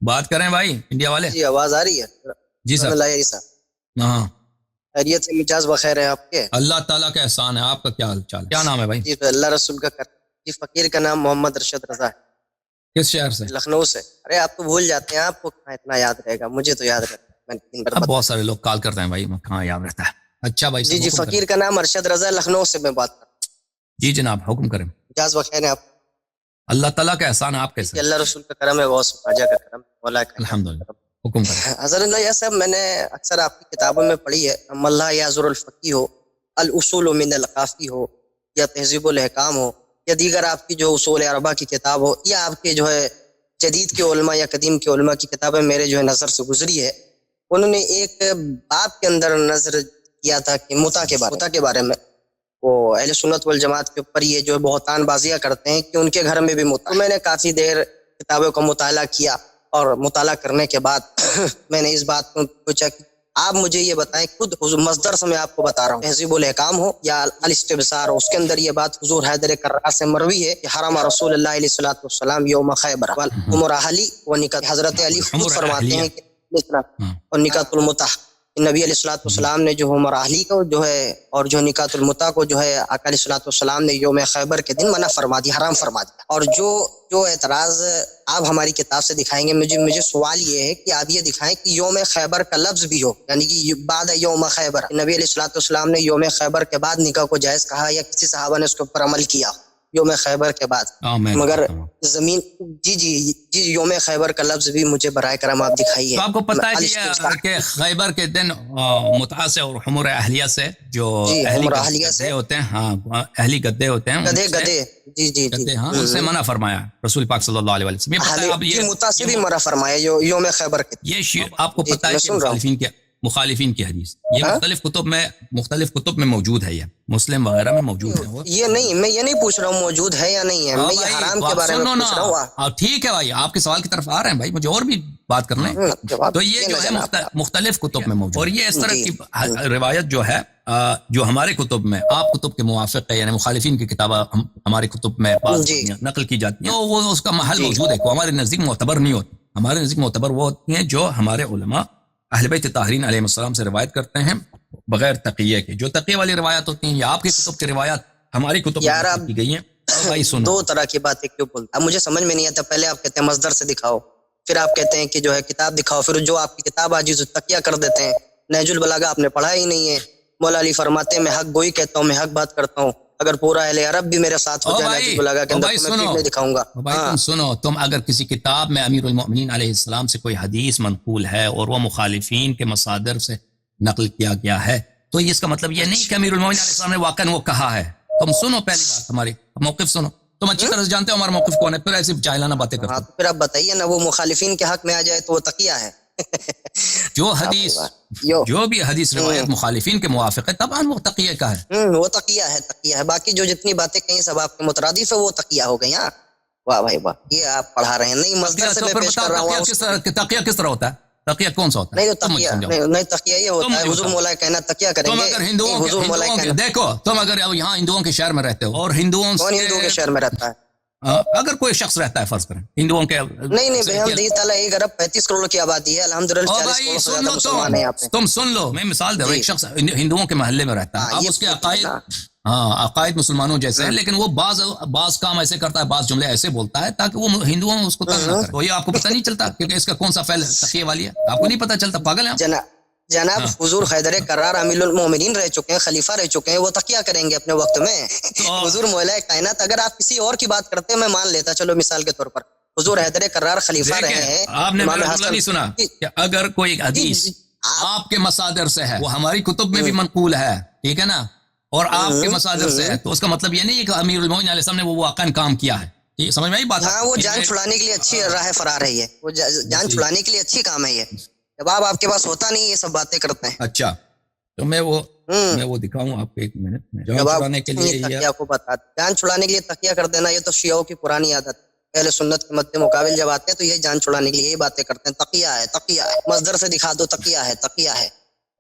بات کریں بھائی انڈیا والے. جی آواز آ رہی ہے؟ جی سر. ہاں خیریت سے مجاز بخیر ہے آپ کے؟ اللہ تعالیٰ کا احسان ہے. آپ کا کیا حال چال ہے؟ کیا نام ہے بھائی؟ جی اللہ رسول کا جی فقیر کا نام محمد ارشد رضا ہے. کس شہر سے؟ لکھنؤ سے. ارے آپ تو بھول جاتے ہیں، آپ کو کہاں اتنا یاد رہے گا، مجھے تو یاد رہتا ہے. اب بہت سارے لوگ کال کرتے ہیں بھائی، کہاں یاد رہتا ہے. اچھا بھائی جی جی فقیر کا نام ارشد رضا، لکھنؤ سے میں بات کر رہا ہوں. جی جناب حکم کریں. مجاز بخیر ہے آپ؟ اللہ تعالیٰ کا احسان ہے. آپ کیسے؟ اللہ رسول کا کرم ہے، غوث خواجہ کا کرم، مولا کا الحمدللہ. حکم کریں. حضرت اللہ یہ صاحب میں نے اکثر آپ کی کتابوں میں پڑھی ہے، ملا یازر الفقی ہو، الاصول من القافی ہو، یا تہذیب الاحکام ہو، یا دیگر آپ کی جو اصول اربعہ کی کتاب ہو، یا آپ کے جو ہے جدید کے علماء یا قدیم کے علماء کی کتابیں میرے جو ہے نظر سے گزری ہے. انہوں نے ایک باب کے اندر نظر کیا تھا کہ متع کے بارے میں وہ اہل سنت والجماعت کے اوپر یہ جو بہتان بازیاں کرتے ہیں کہ ان کے گھر میں بھی متع. میں نے کافی دیر کتابوں کا مطالعہ کیا، اور مطالعہ کرنے کے بعد میں نے اس بات کو پوچھا کہ آپ مجھے یہ بتائیں، خود مصدر سے میں آپ کو بتا رہا ہوں، تہذیب الاحکام ہو یا الاستبصار ہو، اس کے اندر یہ بات حضور حیدر کرار سے مروی ہے کہ حرم رسول اللہ علیہ الصلوۃ والسلام یوم خیبر والعمر علی و نکاح. حضرت علی خود فرماتے ہیں کہ اور نکاح المتع، نبی علیہ الصلوۃ والسلام نے جو عمر اہلی کو جو ہے اور جو نکاح المتع کو جو ہے آقا علیہ الصلوۃ والسلام نے یوم خیبر کے دن منع فرما دیا، حرام فرما دیا. اور جو اعتراض آپ ہماری کتاب سے دکھائیں گے، مجھے سوال یہ ہے کہ آپ یہ دکھائیں کہ یوم خیبر کا لفظ بھی ہو، یعنی کہ بعد یوم خیبر نبی علیہ الصلوۃ والسلام نے یوم خیبر کے بعد نکاح کو جائز کہا، یا کسی صحابہ نے اس کے اوپر عمل کیا یوم خیبر کے بعد. مگر زمین جی یوم خیبر کا لفظ بھی مجھے برائے کرم آپ دکھائیے. تو آپ کو پتہ ہے کہ خیبر کے دن متعہ سے اور حمر اہلیہ سے جو اہلی گدے ہوتے ہیں، ہاں اہلی گدے ہوتے ہیں، گدے جی ہاں ان سے منع فرمایا رسول پاک صلی اللہ علیہ وسلم. یہ متعہ سے بھی منع فرمایا یوم خیبر کے. یہ آپ کو پتہ ہے کہ مخالفین کی حدیث یہ مختلف کتب میں موجود ہے، یہ مسلم وغیرہ میں موجود ہے. یہ نہیں، میں یہ نہیں پوچھ رہا ہوں موجود ہے یا نہیں ہے، میں یہ حرام کے بارے میں پوچھ رہا ہوں. ٹھیک ہے بھائی، آپ کے سوال کی طرف آ رہے ہیں بھائی، مجھے اور بھی بات کرنا ہے. تو یہ جو ہے مختلف کتب میں موجود، اور یہ اس طرح کی روایت جو ہے جو ہمارے کتب میں آپ کتب کے موافق ہے، یعنی مخالفین کی کتابیں ہمارے کتب میں نقل کی جاتی ہیں، وہ اس کا محل موجود ہے، ہمارے نزدیک معتبر نہیں ہوتی. ہمارے نزدیک معتبر وہ ہوتی ہیں جو ہمارے علماء اہل بیت طاہرین علیہ السلام سے روایت کرتے ہیں بغیر تقیہ کے. جو تقیہ والی روایات ہوتی ہیں یا آپ کی کتب کی روایات ہماری کتب میں کی گئی ہیں. بھائی سنو، دو طرح کی باتیں کیوں بولتے ہیں؟ مجھے سمجھ میں نہیں آتا. پہلے آپ کہتے ہیں مصدر سے دکھاؤ، پھر آپ کہتے ہیں کہ جو ہے کتاب دکھاؤ، پھر جو آپ کی کتاب عاجز تقیہ کر دیتے ہیں. نہج البلاغہ آپ نے پڑھا ہی نہیں ہے. مولا علی فرماتے ہیں میں حق گوئی کہتا ہوں، میں حق بات کرتا ہوں. اگر پورا اہل عرب بھی میرے ساتھ ہو جائے نہج البلاغہ کے اندر تو میں نہیں دکھاؤں گا. بھائی تم سنو، تم اگر کسی کتاب میں امیر المؤمنین علیہ السلام سے کوئی حدیث منقول ہے اور وہ مخالفین کے مصادر سے نقل کیا گیا ہے، تو اس کا مطلب یہ نہیں کہ امیر المؤمنین علیہ السلام نے واقعا وہ کہا ہے. تم سنو پہلی بات، ہماری موقف سنو. تم اچھی طرح سے جانتے ہو ہمارا موقف کون ہے، پھر ایسی جاہلانہ باتیں کرتے ہو. پھر آپ بتائیے نا، وہ مخالفین کے حق میں آ جائے تو وہ تقیہ ہے. جو بھی حدیث روایت مخالفین کے موافق ہے طبعا وہ تقیہ کا ہے. وہ تقیہ ہے. باقی جو جتنی باتیں کہیں سب آپ کے مترادف ہے وہ تقیہ ہو گئی. ہاں واہ بھائی واہ، یہ آپ پڑھا رہے ہیں. نہیں مصدر سے میں پیش کر رہا ہوں. تقیہ کس طرح ہوتا ہے؟ تقیہ کون سا ہوتا ہے؟ نہیں تقیہ یہ ہوتا ہے حضور مولا کہنا تقیہ کریں گے. اگر ہندوؤں دیکھو، تم اگر یہاں ہندوؤں کے شہر میں رہتے ہو اور ہندوؤں کے شہر میں رہتا ہے، اگر کوئی شخص رہتا ہے فرض کریں ہندوؤں کے، نہیں بہم تعالیٰ 1 ارب 35 کروڑ کی آبادی ہے الحمدللہ. 40 کروڑ مسلمان ہیں. تم سن لو، میں مثال دے رہا ہوں. ایک شخص ہندوؤں کے محلے میں رہتا ہے، اب اس کے عقائد مسلمانوں جیسے ہیں، لیکن وہ بعض کام ایسے کرتا ہے، بعض جملے ایسے بولتا ہے تاکہ وہ ہندوؤں اس کو تنگ نہ کرے. تو یہ آپ کو پتہ نہیں چلتا کہ اس کا کون سا فعل تقیہ والی ہے؟ آپ کو نہیں پتہ چلتا؟ پاگل ہیں جناب. حضور حیدر کرار امیر المومنین رہ چکے ہیں، خلیفہ رہ چکے ہیں، وہ تقیہ کریں گے اپنے وقت میں. حضور مولا کائنات. اگر آپ کسی اور کی بات کرتے ہیں میں مان لیتا، چلو مثال کے طور پر حضور حیدر کرار خلیفہ رہے ہیں. آپ نے نہیں سنا کہ اگر کوئی حدیث آپ کے مصادر سے ہے، وہ ہماری کتب میں بھی منقول ہے، ٹھیک ہے نا، اور آپ کے مصادر سے ہے، تو اس کا مطلب یہ نہیں کہ امیر المومنین علیہ السلام نے وہ واقعا کام کیا ہے. سمجھ میں آئی بات؟ ہاں، وہ جان چھڑانے کے لیے اچھی راہ فرار ہے. یہ وہ جان چھڑانے کے لیے اچھی کام ہے. یہ جواب آپ کے پاس ہوتا نہیں، یہ سب باتیں کرتے ہیں. اچھا، تو میں وہ دکھاؤں آپ کو 1 منٹ میں. جان چھڑانے کے لیے آپ کو بتا، جان چھڑانے کے لیے تقیہ کر دینا یہ تو شیعوں کی پرانی عادت. اہل سنت کے مد مقابل جب آتے ہیں تو یہ جان چھڑانے کے لیے یہی باتیں کرتے ہیں. تقیہ ہے، تقیہ ہے، مصدر سے دکھا دو، تقیہ ہے، تقیہ ہے.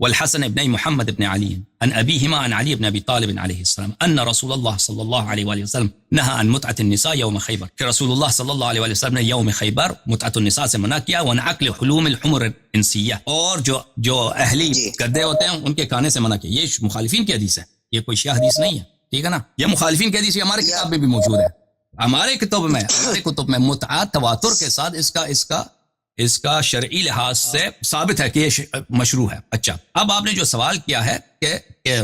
والحسن ابن محمد بن علي عن أبيهما عن علي بن أبي طالب عليه السلام أن رسول الله صلى الله عليه وآله وسلم نهى عن متعة النساء يوم خيبر، کہ رسول اللہ صلی اللہ علیہ وآلہ وسلم نے یوم خیبر متعة النساء سے منع کیا، وعن عقل حلوم الحمر الانسیہ، اور جو اہلی گدے ہوتے ہیں ان کے کھانے سے منع کیا۔ یہ مخالفین کی حدیث ہے، یہ کوئی شیعہ حدیث نہیں ہے، ٹھیک ہے نا، یہ مخالفین کی حدیث ہمارے کتاب میں بھی موجود ہے، ہمارے کتب میں متعہ تواتر کے ساتھ اس کا شرعی لحاظ سے ثابت ہے کہ یہ مشروع ہے۔ اچھا، اب آپ نے جو سوال کیا ہے کہ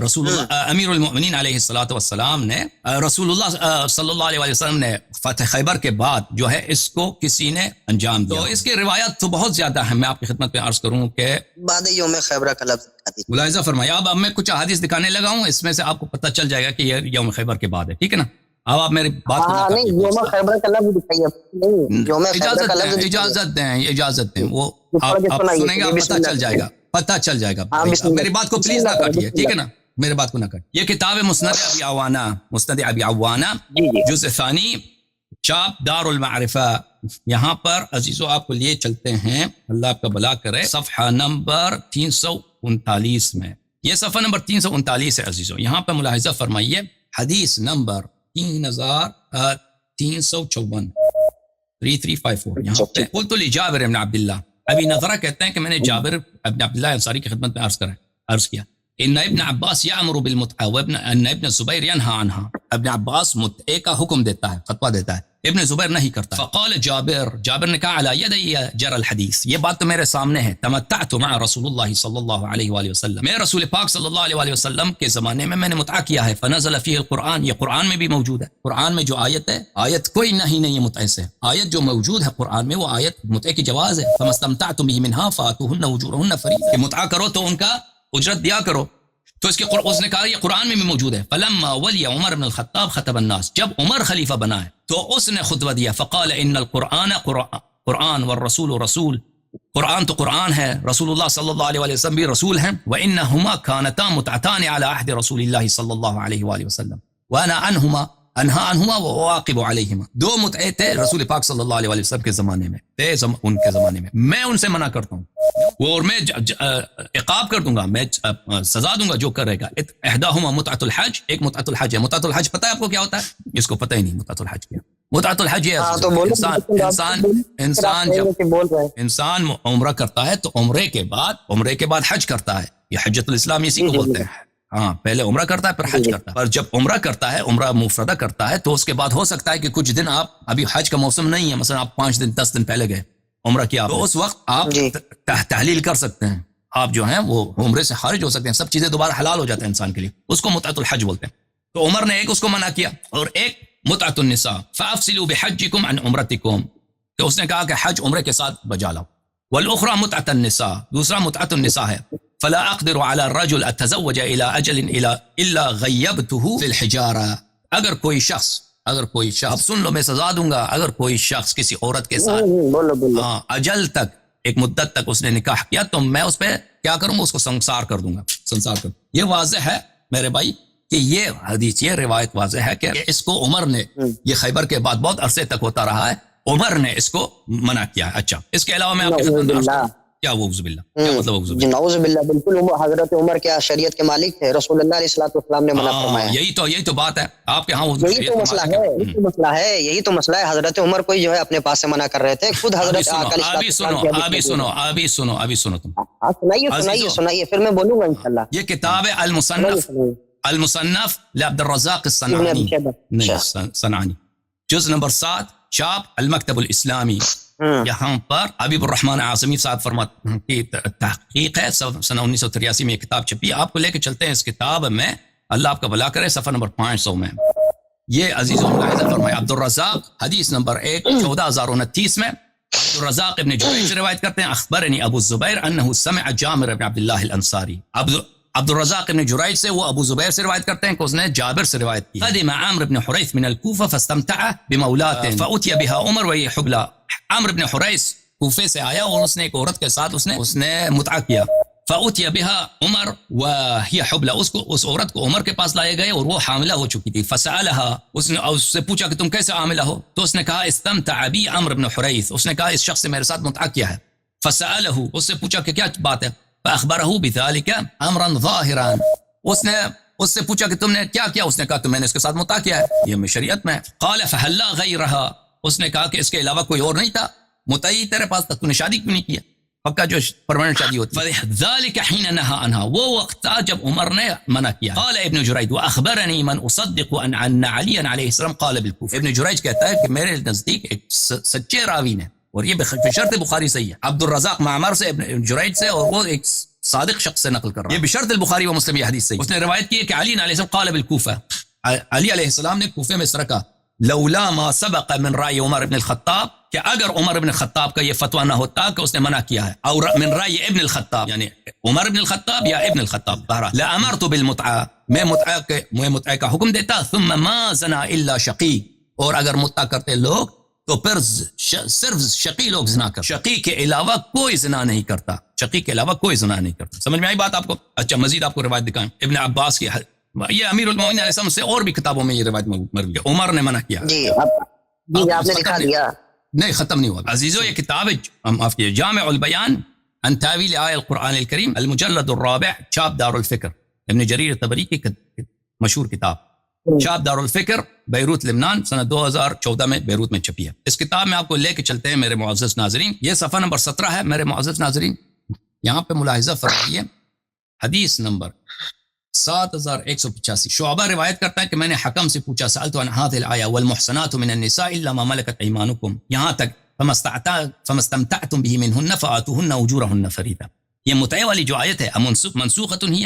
رسول اللہ امیر المؤمنین علیہ الصلوۃ والسلام نے رسول اللہ صلی اللہ علیہ وسلم نے فتح خیبر کے بعد جو ہے اس کو کسی نے انجام دیا، تو اس کی روایت تو بہت زیادہ ہے، میں آپ کی خدمت میں عرض کروں کہ بعد یوم خیبر کا لفظ ملاحظہ فرمایا۔ اب میں کچھ احادیث دکھانے لگا ہوں، اس میں سے آپ کو پتہ چل جائے گا کہ یہ یوم خیبر کے بعد ہے، ٹھیک ہے نا۔ اب آپ میری بات نہیں، یوم خیبر کا لفظ دکھائیے، نہیں یوم خیبر کا لفظ اجازت دیں وہ آپ سنیں گے، پتہ چل جائے گا۔ میری بات کو پلیز نہ کاٹیے، ٹھیک ہے نا، میری بات کو نہ کاٹیے۔ یہ کتاب ہے مسند ابی عوانہ جزء ثانی، چاپ دار المعرفہ۔ یہاں پر عزیزو آپ کو لیے چلتے ہیں، اللہ آپ کا بھلا کرے، صفحہ نمبر 339 میں، یہ صفحہ نمبر 339 ہے عزیزو۔ یہاں پہ ملاحظہ فرمائیے، حدیث نمبر 3354 یہاں پہ قلت لجابر بن عبداللہ، ابی نظرہ کہتے ہیں کہ میں نے جابر ابن عبداللہ انصاری کی خدمت میں عرض کیا، ان ابن عباس یامر بالمتعہ وابن ان ابن زبیر ینہا عنہا، ابن عباس متعہ کا حکم دیتا ہے، فتویٰ دیتا ہے، ابن زبیر نہیں کرتا۔ فقال جابر نے کہا علی یدی جر الحدیث، یہ بات تو میرے سامنے ہے، تمتعت مع رسول اللہ صلی اللہ علیہ وآلہ وسلم، میں رسول پاک صلی اللہ علیہ وآلہ وسلم کے زمانے میں نے متعہ کیا ہے، فنزل فیہ القرآن، یہ قرآن میں بھی موجود ہے، قرآن میں جو آیت ہے، آیت کوئی نہیں ہے متعہ سے، آیت جو موجود ہے قرآن میں وہ آیت متعہ کی جواز ہے، فمستمتعتم بہ منہا فآتوہن اجورہن فریضہ، کہ متعہ کرو تو ان کا اجرت دیا کرو، تو اس نے کہا یہ قرآن میں بھی موجود ہے۔ فلما ولی عمر بن الخطاب خطب الناس، جب عمر خلیفہ بنا ہے تو اس نے خطبہ دیا، فقال ان القرآن قرآن والرسول رسول، قرآن تو قرآن ہے، رسول اللہ صلی اللہ علیہ وسلم بھی رسول ہیں، وانہما کانتا متعتان علی عہد رسول اللہ صلی اللہ علیہ وآلہ وسلم وانا انہا عنہما وواقب علیہما، دو متعے تھے رسول پاک صلی اللہ علیہ وسلم کے زمانے میں، ان کے زمانے میں ان سے منع کرتا ہوں، اور میں عقاب کر دوں گا، میں سزا دوں گا جو کرے گا۔ احداہما متعۃ الحج، ایک متعۃ الحج ہے، متعۃ الحج پتہ ہے آپ کو کیا ہوتا ہے؟ اس کو پتہ ہی نہیں متعۃ الحج کیا۔ متعۃ الحج یہ انسان عمرہ کرتا ہے تو عمرے کے بعد حج کرتا ہے، یہ حجۃ الاسلام اسی کو بولتے ہیں، ہاں پہلے عمرہ کرتا ہے پھر حج کرتا ہے، پر جب عمرہ کرتا ہے، عمرہ مفردہ کرتا ہے، تو اس کے بعد ہو سکتا ہے کہ کچھ دن آپ، ابھی حج کا موسم نہیں ہے، مثلا آپ 5 دن 10 دن پہلے گئے عمرہ کیا، تو اس وقت آپ تحلیل کر سکتے ہیں، آپ جو ہیں وہ عمرے سے خارج ہو سکتے ہیں، سب چیزیں دوبارہ حلال ہو جاتے ہیں انسان کے لیے، اس کو متعۃ الحج بولتے ہیں۔ تو عمر نے ایک اس کو منع کیا، اور ایک متعۃ النساء، فافصلوا بحجکم عن عمرتکم، کہ اس نے کہا کہ حج عمرے کے ساتھ بجا لاؤ، والاخرى متعۃ النساء، دوسرا متعۃ النساء ہے، فلا اقدر على الرجل اتزوج الى اجل الا غیبته في الحجارہ، اگر کوئی شخص اب سن لو میں سزا دوں گا، اگر کوئی شخص کسی عورت کے ساتھ اجل تک، ایک مدت تک اس نے نکاح کیا، تو میں اس پہ کیا کروں گا، اس کو سنسار کر دوں گا۔ یہ واضح ہے میرے بھائی کہ یہ حدیث، یہ روایت واضح ہے کہ اس کو عمر نے، یہ خیبر کے بعد بہت عرصے تک ہوتا رہا ہے، عمر نے اس کو منع کیا ہے۔ اچھا، اس کے علاوہ میں آپ کے کیا وعوذ باللہ، کیا مطلب وعوذ باللہ؟ نعوذ باللہ، بالکل حضرت عمر کیا شریعت کے مالک تھے، رسول اللہ علیہ الصلوۃ والسلام نے منع فرمایا، یہی تو بات ہے آپ کے ہاں، یہی تو مسئلہ ہے، حضرت عمر کوئی جو ہے اپنے پاس سے منع کر رہے تھے، خود حضرت ابھی سنو تم سنائیے، پھر میں بولوں گا انشاءاللہ۔ یہ کتاب ہے المصنف لعبد الرزاق الصنعانی، جز نمبر 7 چاپ المکتب الاسلامی. یہاں پر حبیب الرحمن اعظمی صاحب فرماتے کی تحقیق ہے, سنہ 1983 میں یہ کتاب چھپی. آپ کو لے کے چلتے ہیں اس کتاب میں, اللہ آپ کا بھلا کرے, صفحہ نمبر 500 میں. یہ عزیز و ملاحظہ فرمائے عبد الرزاق حدیث نمبر 14029 میں عبد الرزاق ابن جریج سے روایت کرتے ہیں, اخبرنی ابو الزبیر انہ سمع جابر بن عبداللہ الانصاری. عبد الرزاق ابن جریج سے, وہ ابو زبیر سے روایت کرتے ہیں کہ اس نے جابر سے روایت کی. قدم عامر بن حریث من الکوفہ فاستمتع بمولات فأتي بها عمر وهي حبلى. عامر بن حریث کوفے سے آیا اور اس نے ایک عورت کے ساتھ اس نے متعہ کیا. فأتي بها عمر وهي حبلى. اس عورت کو عمر کے پاس لائے گئے اور وہ حاملہ ہو چکی تھی. فسألها, اس سے پوچھا کہ تم کیسے حاملہ ہو؟ تو اس نے کہا استمتع بی عامر بن حریث. اس نے کہا اس شخص سے میرے ساتھ متعہ کیا ہے. فسأله, اس سے پوچھا کہ کیا بات ہے. فأخبره بذلك امرا ظاهرا. اس سے پوچھا کہ تم نے کیا کیا؟ اس نے کہا کہ میں نے اس کے ساتھ متعہ کیا ہے, یہ شریعت میں. قال فهل غيرها. اس نے کہا کہ اس کے علاوہ کوئی اور نہیں تھا متعی تیرے پاس تک, تو نے شادی کیوں نہیں کیا؟ پکا جو پرماننٹ شادی ہوتی. فذلك حين نهى عنها, وہ وقت تھا جب عمر نے منع کیا. قال ابن جریج واخبرني من اصدق ان علي عليه السلام قال بالكوفه. ابن جریج کہتا ہے کہ میرے نزدیک ایک سچے راوی نے, اور یہ بشرط بخاری صحیح ہے, عبد الرزاق معمر سے, ابن جریج سے, اور وہ ایک صادق شخص سے نقل کر رہا ہے. یہ بشرط البخاری و مسلم یہ حدیث صحیح. اس نے روایت کی ہے کہ علی علیہ السلام قال بالکوفہ, علی علیہ السلام نے کوفے میں اس طرح کہا, لولا ما سبق من رأی عمر ابن الخطاب, کہ اگر عمر ابن الخطاب کا یہ فتویٰ نہ ہوتا کہ اس نے منع کیا ہے, اور من رأی ابن الخطاب یعنی عمر ابن الخطاب یا ابن الخطاب, لامرت بالمتعہ, میں متعہ کا حکم دیتا. ثم ما زنا الا شقی, اور اگر متعہ کرتے لوگ تو پھر صرف شقی لوگ زنا کرتے, شقی کے علاوہ کوئی زنا نہیں کرتا, شقی کے علاوہ کوئی زنا نہیں کرتا. سمجھ میں آئی بات آپ کو؟ اچھا مزید آپ کو روایت دکھائیں. ابن عباس کی, یہ امیر المومنین علیہ السلام سے اور بھی کتابوں میں یہ روایت موجود ہے, عمر نے منع کیا. جی آپ نے دکھا دیا. نہیں ختم نہیں ہوا عزیزو. یہ کتاب معاف کیجیے, جامع البیان عن تاویل آیہ القرآن الکریم, المجلد الرابع, چاپ دار الفکر, ابن جریر طبری کی مشہور کتاب, چاپ دار الفکر, بیروت لبنان, سنہ 2014 میں بیروت میں چھپی ہے. اس کتاب میں آپ کو لے کے چلتے ہیں میرے معزز ناظرین. یہ صفحہ نمبر 17 ہے میرے معزز ناظرین. یہاں پہ ملاحظہ فرمائیے, حدیث نمبر 7185. شعبہ روایت کرتا ہے کہ میں نے حکم سے پوچھا, سألت عن هذه الآية والمحصنات من النساء إلا ما ملكت أيمانكم, یہاں تک فما استمتعتم به منهن فآتوهن أجورهن فريضة. یہ متعہ والی جو آیت ہے منسوخۃ ہی,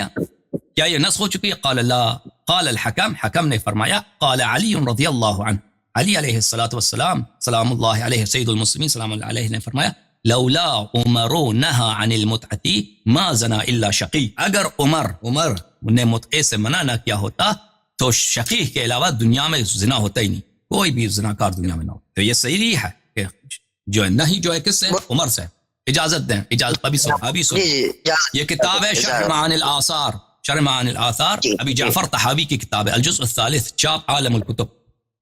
کیا یہ نسخ ہو چکی ہے؟ قال لا. قال الحکم, حکم نے فرمایا, قال علی رضی اللہ عنہ, علی علیہ الصلاۃ والسلام سلام اللہ علیہ سید المسلمین سلام اللہ علیہ نے فرمایا, لولا عمر نہى عن المتعة ما زنا الا شقی. اگر عمر نے متعے سے منع نہ کیا ہوتا تو شقی کے علاوہ دنیا میں زنا ہوتا ہی نہیں, کوئی بھی زناکار دنیا میں نہ ہوتا. تو یہ صحیح ہے کہ جو نہیں جو ہے کس سے؟ عمر سے. اجازت دیں, اجازت ابھی سن. یہ کتاب ہے شرح معانی الآثار, شرح معانی الآثار, ابی جعفر طحاوی کی کتاب ہے, الجزء الثالث, چاپ عالم الکتب.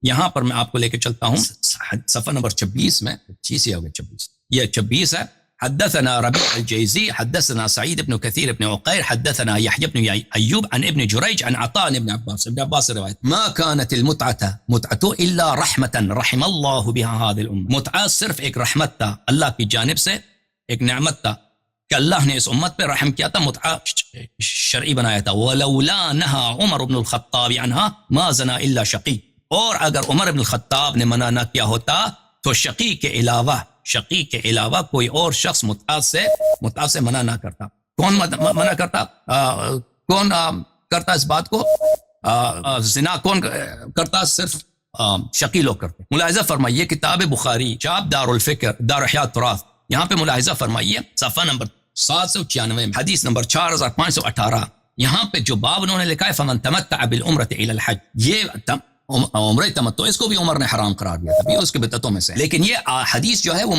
یہاں پر میں آپ کو لے کے چلتا ہوں صفحہ نمبر 26 میں, 26 ہو گیا 26, یہ 26 ہے. حدثنا ربيع الجيزي حدثنا سعيد بن كثير بن عقير حدثنا يحيى بن أيوب عن ابن جريج عن عطاء بن عباس. ابن عباس روایت, ما كانت المتعة إلا رحمة رحم الله بها هذه الأمة. متعة صرف ایک رحمت تھا, اللہ کی جانب سے ایک نعمت تھا کہ اللہ نے اس امت پہ رحم کیا تھا, متعہ شرعی بنایا تھا. ولولا نهى عمر بن الخطاب عنها ما زنا إلا شقي. اور اگر عمر بن الخطاب نے منع نہ کیا ہوتا تو شقی کے علاوہ کوئی اور شخص متعہ سے منع نہ کرتا. کون منع کرتا؟ کون کرتا اس بات کو؟ زنا کون کرتا؟ صرف شقی لوگ کرتے. ملاحظہ فرمائیے کتاب بخاری, چاپ دار الفکر, دار احیاء التراث, یہاں پہ ملاحظہ فرمائیے صفحہ نمبر 796 حدیث نمبر 4518. یہاں پہ جو باب انہوں نے لکھا ہے فمن تمتع بالعمرۃ الی الحج, یہ عمرہ تمتع, اس کو بھی عمر نے حرام قرار دیا تھا, اس کے بدعتوں میں سے. لیکن یہ حدیث جو ہے وہ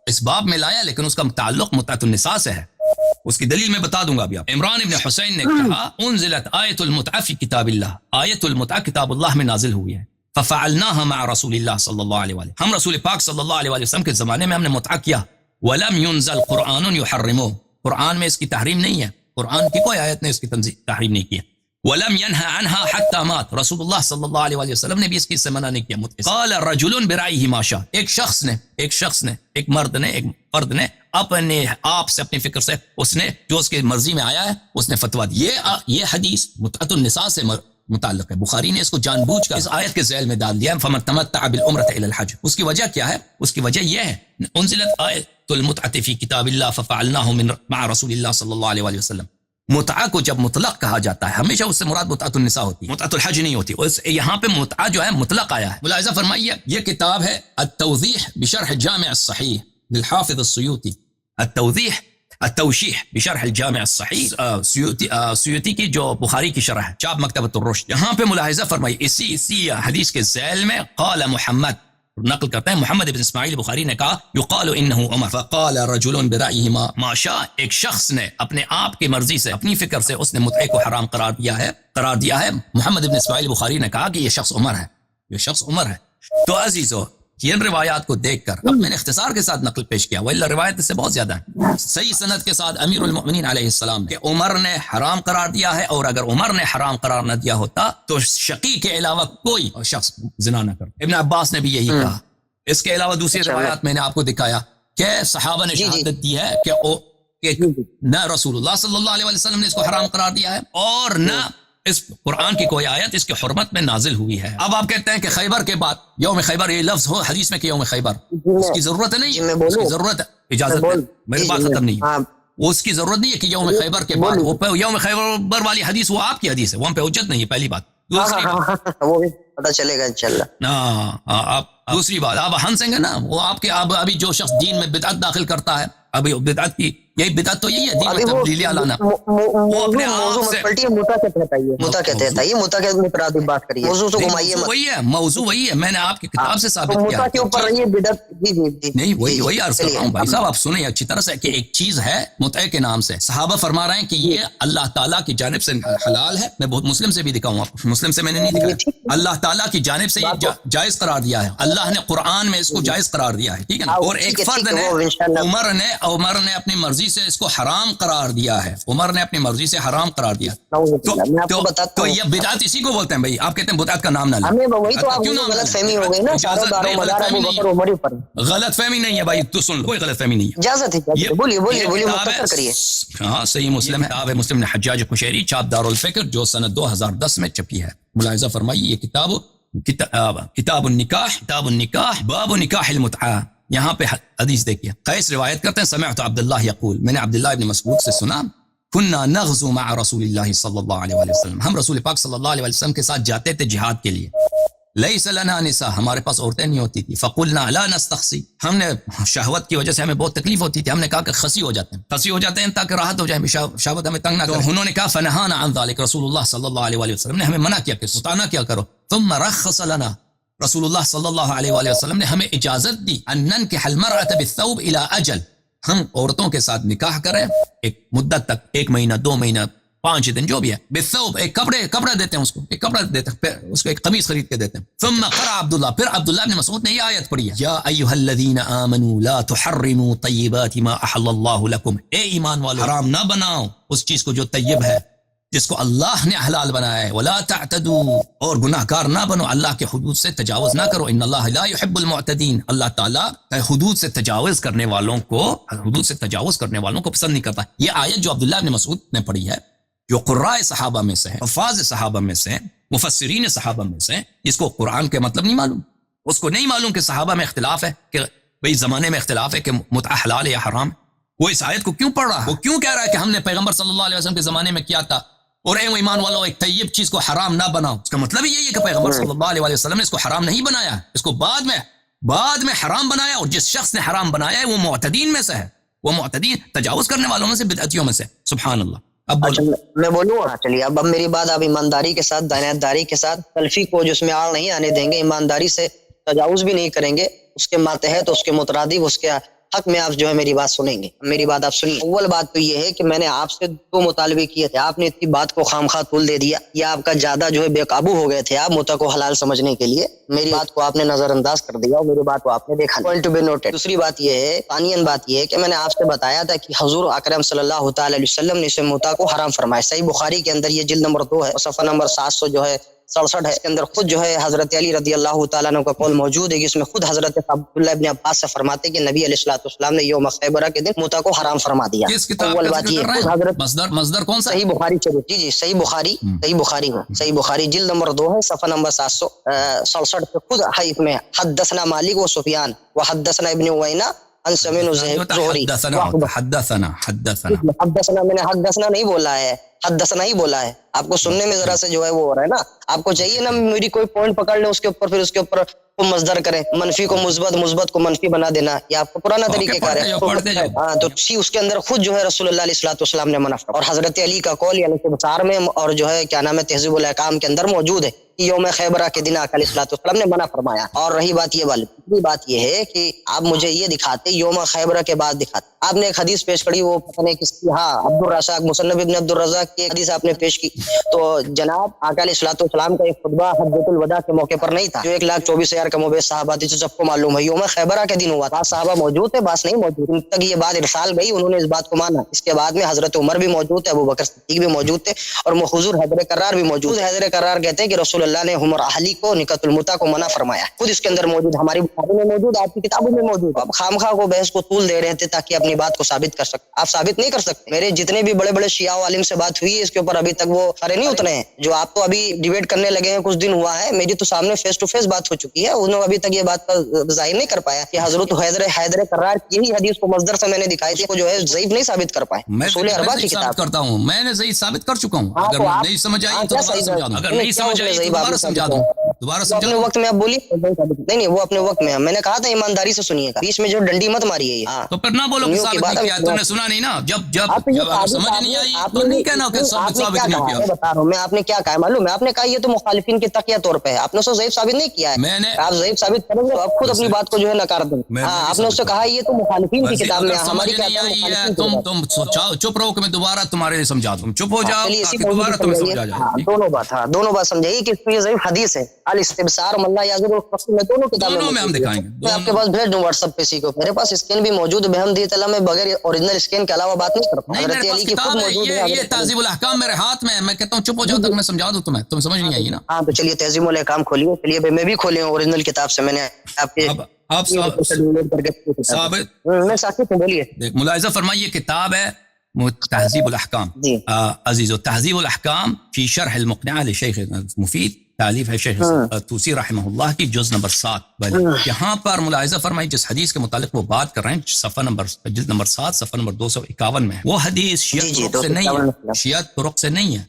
اس باب میں لایا, لیکن اس کا تعلق متعۃ النساء سے ہے. اس کی دلیل میں بتا دوں گا ابھی. آپ عمران ابن حسین نے کہا انزلت آیت المتعہ فی کتاب اللہ, آیت المتعہ کتاب اللہ میں نازل ہوئی ہے. ففعلناها مع رسول اللہ صلی اللہ علیہ وآلہ, ہم رسول پاک صلی اللہ علیہ وسلم کے زمانے میں ہم نے متعہ کیا. ولم ينزل قرآن يحرمه, قرآن میں اس کی تحریم نہیں ہے, قرآن کی کوئی آیت نے اس کی تحریم نہیں کی. ولم ينهى عنها حتى مات, رسول اللہ صلی اللہ علیہ وسلم نے بھی اس کی سے منع نہیں کیا. قال رجل برأيه ما شاء, ایک شخص نے ایک فرد نے اپنے آپ سے اپنی فکر سے اس نے جو اس کی مرضی میں آیا ہے اس نے فتویٰ دی. یہ حدیث متعۃ النساء سے متعلق ہے. بخاری نے اس کو جان بوجھ کر اس آیت کے ذیل میں ڈال دیا, فمن تمتع بالعمرۃ الی الحج. اس کی وجہ کیا ہے؟ اس کی وجہ یہ ہے انزلت آیۃ المتعۃ فی کتاب اللہ ففعلناہ مع رسول اللہ صلی اللہ علیہ وآلہ وسلم. متعہ کو جب مطلق کہا جاتا ہے ہمیشہ اس سے مراد متعۃ النساء ہوتی ہے, متعۃ الحج نہیں ہوتی. یہاں پہ متعہ جو ہے مطلق آیا ہے. ملاحظہ فرمائیے یہ کتاب ہے التوضیح بشرح الجامع الصحیح للحافظ السیوطی. التوشیح بشرح الجامع الصحیح سیوطی کی جو بخاری کی شرح ہے, چاپ مکتبۃ الرشد. یہاں پہ ملاحظہ فرمائیے اسی حدیث کے ذیل میں قال محمد نقل کرتے ہیں محمد بن اسماعیل بخاری نے کہا یقال انه عمر فقال رجل برأيه ما شاء. ایک شخص نے اپنے آپ کی مرضی سے اپنی فکر سے اس نے متعہ کو حرام قرار دیا ہے. محمد بن اسماعیل بخاری نے کہا کہ یہ شخص عمر ہے. تو عزیزو یہ روایات کو دیکھ کر اب میں نے اختصار کے ساتھ نقل پیش کیا, وإلا روایت اس سے بہت زیادہ ہے. صحیح سند کے ساتھ امیر المؤمنین علیہ السلام کہ عمر نے حرام قرار دیا ہے, اور اگر عمر نے حرام قرار نہ دیا ہوتا تو شقی کے علاوہ کوئی شخص زنا نہ کرتا. ابن عباس نے بھی یہی کہا. اس کے علاوہ دوسری روایات میں نے آپ کو دکھایا کہ صحابہ نے شہادت دی ہے کہ نہ رسول اللہ صلی اللہ علیہ وسلم نے اس کو حرام قرار دیا ہے, اور نہ اس قرآن کی کوئی آیت اس کے حرمت میں نازل ہوئی ہے. اب آپ کہتے ہیں کہ خیبر کے بعد یوم خیبر, یہ لفظ ہو حدیث میں کہ یوم خیبر, اس کی ضرورت نہیں, اس کی ضرورت اجازت ہے, میری بات ختم نہیں ہے. اس کی ضرورت نہیں ہے کہ یوم خیبر کے بعد, وہ یوم خیبر والی حدیث وہ آپ کی حدیث ہے, وہاں پہ حجت نہیں ہے. پہلی بات. وہ بھی پتہ چلے گا انشاءاللہ. دوسری بات, آپ ہنسیں گے نا, وہ آپ کے ابھی جو شخص دین میں بدعت داخل کرتا ہے, ابھی بدعت کی یہی بدعت تو یہی ہے دین میں تبدیلیاں لانا. وہ اپنے آپ سے متا کہتے ہیں, یہ متا کے مترادف بات کریے, موضوع سے گھمائیے مت. موضوع وہی ہے, میں نے آپ کی کتاب سے ثابت کیا متا کے اوپر رہیے بدعت. نہیں وہی عرض کر رہا ہوں بھائی صاحب, آپ سنیں اچھی طرح سے کہ ایک چیز ہے متعہ کے نام سے. صحابہ فرما رہے ہیں کہ یہ اللہ تعالیٰ کی جانب سے حلال ہے. میں بہت مسلم سے بھی دکھاؤں آپ, مسلم سے میں نے نہیں دکھایا. اللہ تعالیٰ کی جانب سے یہ جائز قرار دیا ہے, اللہ نے قرآن میں اس کو جائز قرار دیا ہے, ٹھیک ہے نا. اور ایک فرد نے عمر نے اپنی مرضی سے اس کو حرام قرار دیا ہے, عمر نے اپنی مرضی سے حرام قرار دیا. تو یہ بدعت اسی کو بولتے ہیں بھائی. آپ کہتے ہیں بدعت کا نام نہ لیں, غلط فہمی ہو گئی نا. غلط فہمی نہیں ہے بھائی, تو سن لو, کوئی غلط فہمی نہیں ہے. اجازت ہے, بولیے مختصر کریے. ہاں صحیح مسلم ہے, کتاب مسلم نے حجاج قشیری چاپ دارالفکر جو سنہ 2010 میں چھپی ہے. ملاحظہ فرمائیے یہ کتاب النکاح باب نکاح المتعہ. یہاں پہ حدیث دیکھیے, قیس روایت کرتے ہیں سمعت عبداللہ یقول, میں نے عبداللہ ابن مسعود سے سنا, كنا نغزو مع رسول اللہ صلی اللہ علیہ وسلم, ہم رسول پاک صلی اللہ علیہ وسلم کے ساتھ جاتے تھے جہاد کے لیے. لیس لنا نساء, ہمارے پاس عورتیں نہیں ہوتی تھی. فقلنا لا نستخسی, ہم نے شہوت کی وجہ سے ہمیں بہت تکلیف ہوتی تھی, ہم نے کہا کہ خسی ہو جاتے ہیں تاکہ راحت ہو جائے, شہوت ہمیں تنگ نہ کرے. انہوں نے کہا فنہانا عن ذلك, رسول اللہ صلی اللہ علیہ وسلم نے ہمیں منع کیا کہ متعہ نہ کیا کرو. ثم رخص لنا, رسول اللہ صلی اللہ علیہ وآلہ وسلم نے ہمیں اجازت دی ان ننکح المرأة بالثوب الى اجل, ہم عورتوں کے ساتھ نکاح کریں ایک مدت تک, 1 مہینہ 2 مہینہ 5 دن جو بھی ہے. بالثوب, ایک کپڑا دیتے ہیں اس کو, ایک کپڑا دیتے ہیں, اس کو ایک قمیص خرید کے دیتے ہیں. ثم قرأ عبداللہ, پھر عبداللہ بن مسعود نے یہ آیت پڑھی ہے, یا ایھا الذین آمنوا لا تحرموا طیبات ما احل اللہ لکم, اے ایمان والو حرام نہ بناؤ اس چیز کو جو طیب ہے, جس کو اللہ نے حلال بنایا ہے. ولا تعتدوا, اور گناہ گار نہ بنو, اللہ کے حدود سے تجاوز نہ کرو. ان اللہ لا يحب المعتدین, اللہ تعالیٰ حدود سے تجاوز کرنے والوں کو پسند نہیں کرتا. یہ آیت جو عبداللہ بن مسعود نے پڑھی ہے, جو قراء صحابہ میں سے ہے, حفاظ صحابہ میں سے, مفسرین صحابہ میں سے, اس کو قرآن کے مطلب نہیں معلوم, اس کو نہیں معلوم کہ صحابہ میں اختلاف ہے, کہ بھئی زمانے میں اختلاف ہے کہ متعہ حلال ہے یا حرام. وہ اس آیت کو کیوں پڑھ رہا ہے, وہ کیوں کہہ رہا ہے کہ ہم نے پیغمبر صلی اللہ علیہ وسلم کے زمانے میں کیا تھا, اور اے ایمان والو ایک طیب چیز کو حرام نہ بناؤ. اس کا مطلب یہی ہے کہ پیغمبر صلی اللہ علیہ وسلم نے اس کو حرام نہیں بنایا, اس کو بعد میں حرام بنایا, اور جس شخص نے حرام بنایا ہے وہ معتدین میں سے ہے, وہ معتدین تجاوز کرنے والوں میں سے, بدعتیوں میں سے. سبحان اللہ. اب میں بولوں, چلیے اب میری بات آپ ایمانداری کے ساتھ, دیانتداری کے ساتھ, تلفی کو جو اس میں آڑ نہیں آنے دیں گے, ایمانداری سے تجاوز بھی نہیں کریں گے, اس کے ماتحت اس کے مترادف اس کے حق میں آپ جو ہے میری بات سنیں گے. میری بات آپ سنیے. اول بات تو یہ ہے کہ میں نے آپ سے 2 مطالبے کیے تھے, آپ نے اتنی بات کو خامخواہ طول دے دیا, یا آپ کا زیادہ جو ہے بے قابو ہو گئے تھے آپ متعہ کو حلال سمجھنے کے لیے. میری بات کو آپ نے نظر انداز کر دیا, اور میری بات کو آپ نے دیکھا. Point to be noted. دوسری بات یہ ہے, ثانیاً بات یہ ہے کہ میں نے آپ سے بتایا تھا کہ حضور اکرم صلی اللہ تعالی علیہ وسلم نے اس متعہ کو حرام فرمایا. صحیح بخاری کے اندر یہ جلد نمبر 2 ہے, صفحہ نمبر 700 جو ہے 67 ہے. اس کے اندر خود جو ہے حضرت علی رضی اللہ تعالیٰ عنہ کا قول موجود ہے، جس میں خود حضرت عبداللہ ابن عباس سے فرماتے کہ نبی علیہ الصلوۃ والسلام نے یوم خیبر کے دن متع کو حرام فرما دیا. کس کتاب اول کا بات ذکر یہ کر رہے خود ہیں؟ حضرت مصدر کون سا؟ صحیح بخاری شریف. جی جی صحیح بخاری، صحیح بخاری ہو، صحیح بخاری جلد نمبر 2 ہے، صفحہ نمبر 767 پہ خود حدیث میں حدثنا مالک و سفیان وحدثنا ابن عوینہ عن سمین الزہری. حدثنا حدثنا میں نے حدثنا نہیں بولا ہے، حدثنا ہی بولا ہے. آپ کو سننے میں ذرا سے جو ہے وہ ہو رہا ہے نا. آپ کو چاہیے نا میری کوئی پوائنٹ پکڑ لیں اس کے اوپر، پھر اس کے اوپر مصدر کریں، منفی کو مثبت، مثبت کو منفی بنا دینا، یہ آپ کو پرانا طریقہ کار ہے. ہاں تو اس کے اندر خود جو ہے رسول اللہ علیہ الصلوۃ والسلام نے منع فرمایا. اور حضرت علی کا قول یعنی کہ بصار میں اور جو ہے کیا نام ہے تہذیب الاحکام کے اندر موجود ہے کہ یوم خیبر کے دن آقا علیہ الصلوۃ والسلام نے منع فرمایا. اور رہی بات یہ والی بات یہ ہے کہ آپ مجھے یہ دکھاتے یوم خیبر کے بعد دکھاتے. آپ نے ایک حدیث پیش کری، وہ پتہ نہیں کس کی، ہاں عبد الرزاق مصنف ابن عبد الرزاق کی حدیث آپ نے پیش کی. تو جناب آقا علیہ الصلوۃ والسلام کا ایک خطبہ حجۃ الوداع کے موقع پر نہیں تھا جو 1,24,000 کم و بیش صحابہ تھے، جو سب کو معلوم ہے یوم خیبر کے دن ہوا تھا. صحابہ موجود تھے، باس نہیں موجود، ان تک یہ بات ارسال گئی، انہوں نے اس بات کو مانا. اس کے بعد میں حضرت عمر بھی موجود تھے، ابوبکر صدیق بھی موجود تھے، اور حضور حیدر کرار بھی موجود. حیدر کرار کہتے ہیں کہ رسول اللہ نے حمر اہلی کو نکاح المتع کو منع فرمایا. خود اس کے اندر موجود، ہماری بخاری میں موجود، آپ کی کتابوں میں موجود. اب خامخواہ کو بحث کو طول دے رہے تھے تاکہ اپنی بات کو ثابت کر سکتے. آپ ثابت نہیں کر سکتے. میرے جتنے بھی بڑے بڑے شیعہ عالم سے بات ہوئی ہے اس کے اوپر ابھی تک وہ کھڑے نہیں اترے ہیں. جو آپ تو ابھی ڈیبیٹ کرنے لگے ہیں، کچھ دن ہوا ہے، میری تو سامنے فیس ٹو فیس بات ہو چکی ہے. انہوں نے ابھی تک یہ بات ظاہر نہیں کر پایا کہ حضرت حیدر کرار یہی حدیث کو مصدر سے میں نے دکھائی تھی، وہ جو ہے ضعیف نہیں ثابت کر پائے. میں ثابت کرتا ہوں، میں نے صحیح ثابت کر چکا ہوں. اگر نہیں سمجھ آئی تو دوبارہ سمجھا دوں، اگر نہیں سمجھ آئی تو دوبارہ سمجھا دوں. دوبارہ سمجھا اپنے وقت میں آپ بولیے. نہیں وہ اپنے وقت میں، میں نے کہا تھا ایمانداری سے سنیے گا، بیچ میں جو ڈنڈی مت ماریے. تو پھر نہ بولو کہ ثابت نہیں کیا، تم نے سنا نہیں نا. جب سمجھ نہیں آئی تو نہیں کہنا کہ ثابت نہیں کیا. بتا رہا ہوں میں، آپ نے کیا کہا ہے معلوم ہے؟ آپ نے کہا یہ تو مخالفین کے تقیہ طور پہ ہے، آپ نے اسے ضعیف ثابت نہیں کیا ہے. میں نے آپ ضعیف ثابت کریں گے تو آپ خود اپنی بات کو جو ہے نکار دیں. ہاں آپ نے اس سے کہا یہ تو مخالفین کی کتاب میں، ہماری تم چپ رہو کہ میں دوبارہ تمہارے لیے سمجھا دوں. چپ ہو جاؤ دوبارہ تمہیں سمجھا جائے. دونوں بات سمجھائیے کہ یہ ضعیف حدیث ہے. الاستبصار ملا یازر میں دونوں کتابوں میں ہم دکھائیں گے. میں آپ کے پاس بھیج دوں واٹس ایپ پہ، اسی کو میرے پاس اسکین بھی موجود ہے. بہم دیت اللہ میں بغیر اوریجنل اسکین کے علاوہ بات نہیں کرتا. حضرت علی کی خود موجود ہے. یہ تہذیب الاحکام میرے ہاتھ میں ہے، میں کہتا ہوں چپ ہو جاؤ تک میں سمجھا دوں تمہیں. تم سمجھ نہیں آئی نا. ہاں تو چلیے تہذیب الاحکام کھولیے. چلیے میں بھی کھولے ہوں اوریجنل کتاب سے، میں نے آپ کے میں ساکت ہوں. بولیے. ملاحظہ فرمائیے، کتاب ہے تہذیب الاحکام. عزیز تہذیب الاحکام فی شرح المقنعہ لشیخ مفید، تالیف ہے شیخ طوسی رحمہ اللہ کی، جز نمبر 7. یہاں پر ملاحظہ فرمائیے جس حدیث کے متعلق وہ بات کر رہے ہیں، صفحہ نمبر جلد نمبر 7 صفحہ نمبر 251 میں، وہ حدیث شیعہ طرق سے نہیں ہے. شیعہ طرق سے نہیں ہے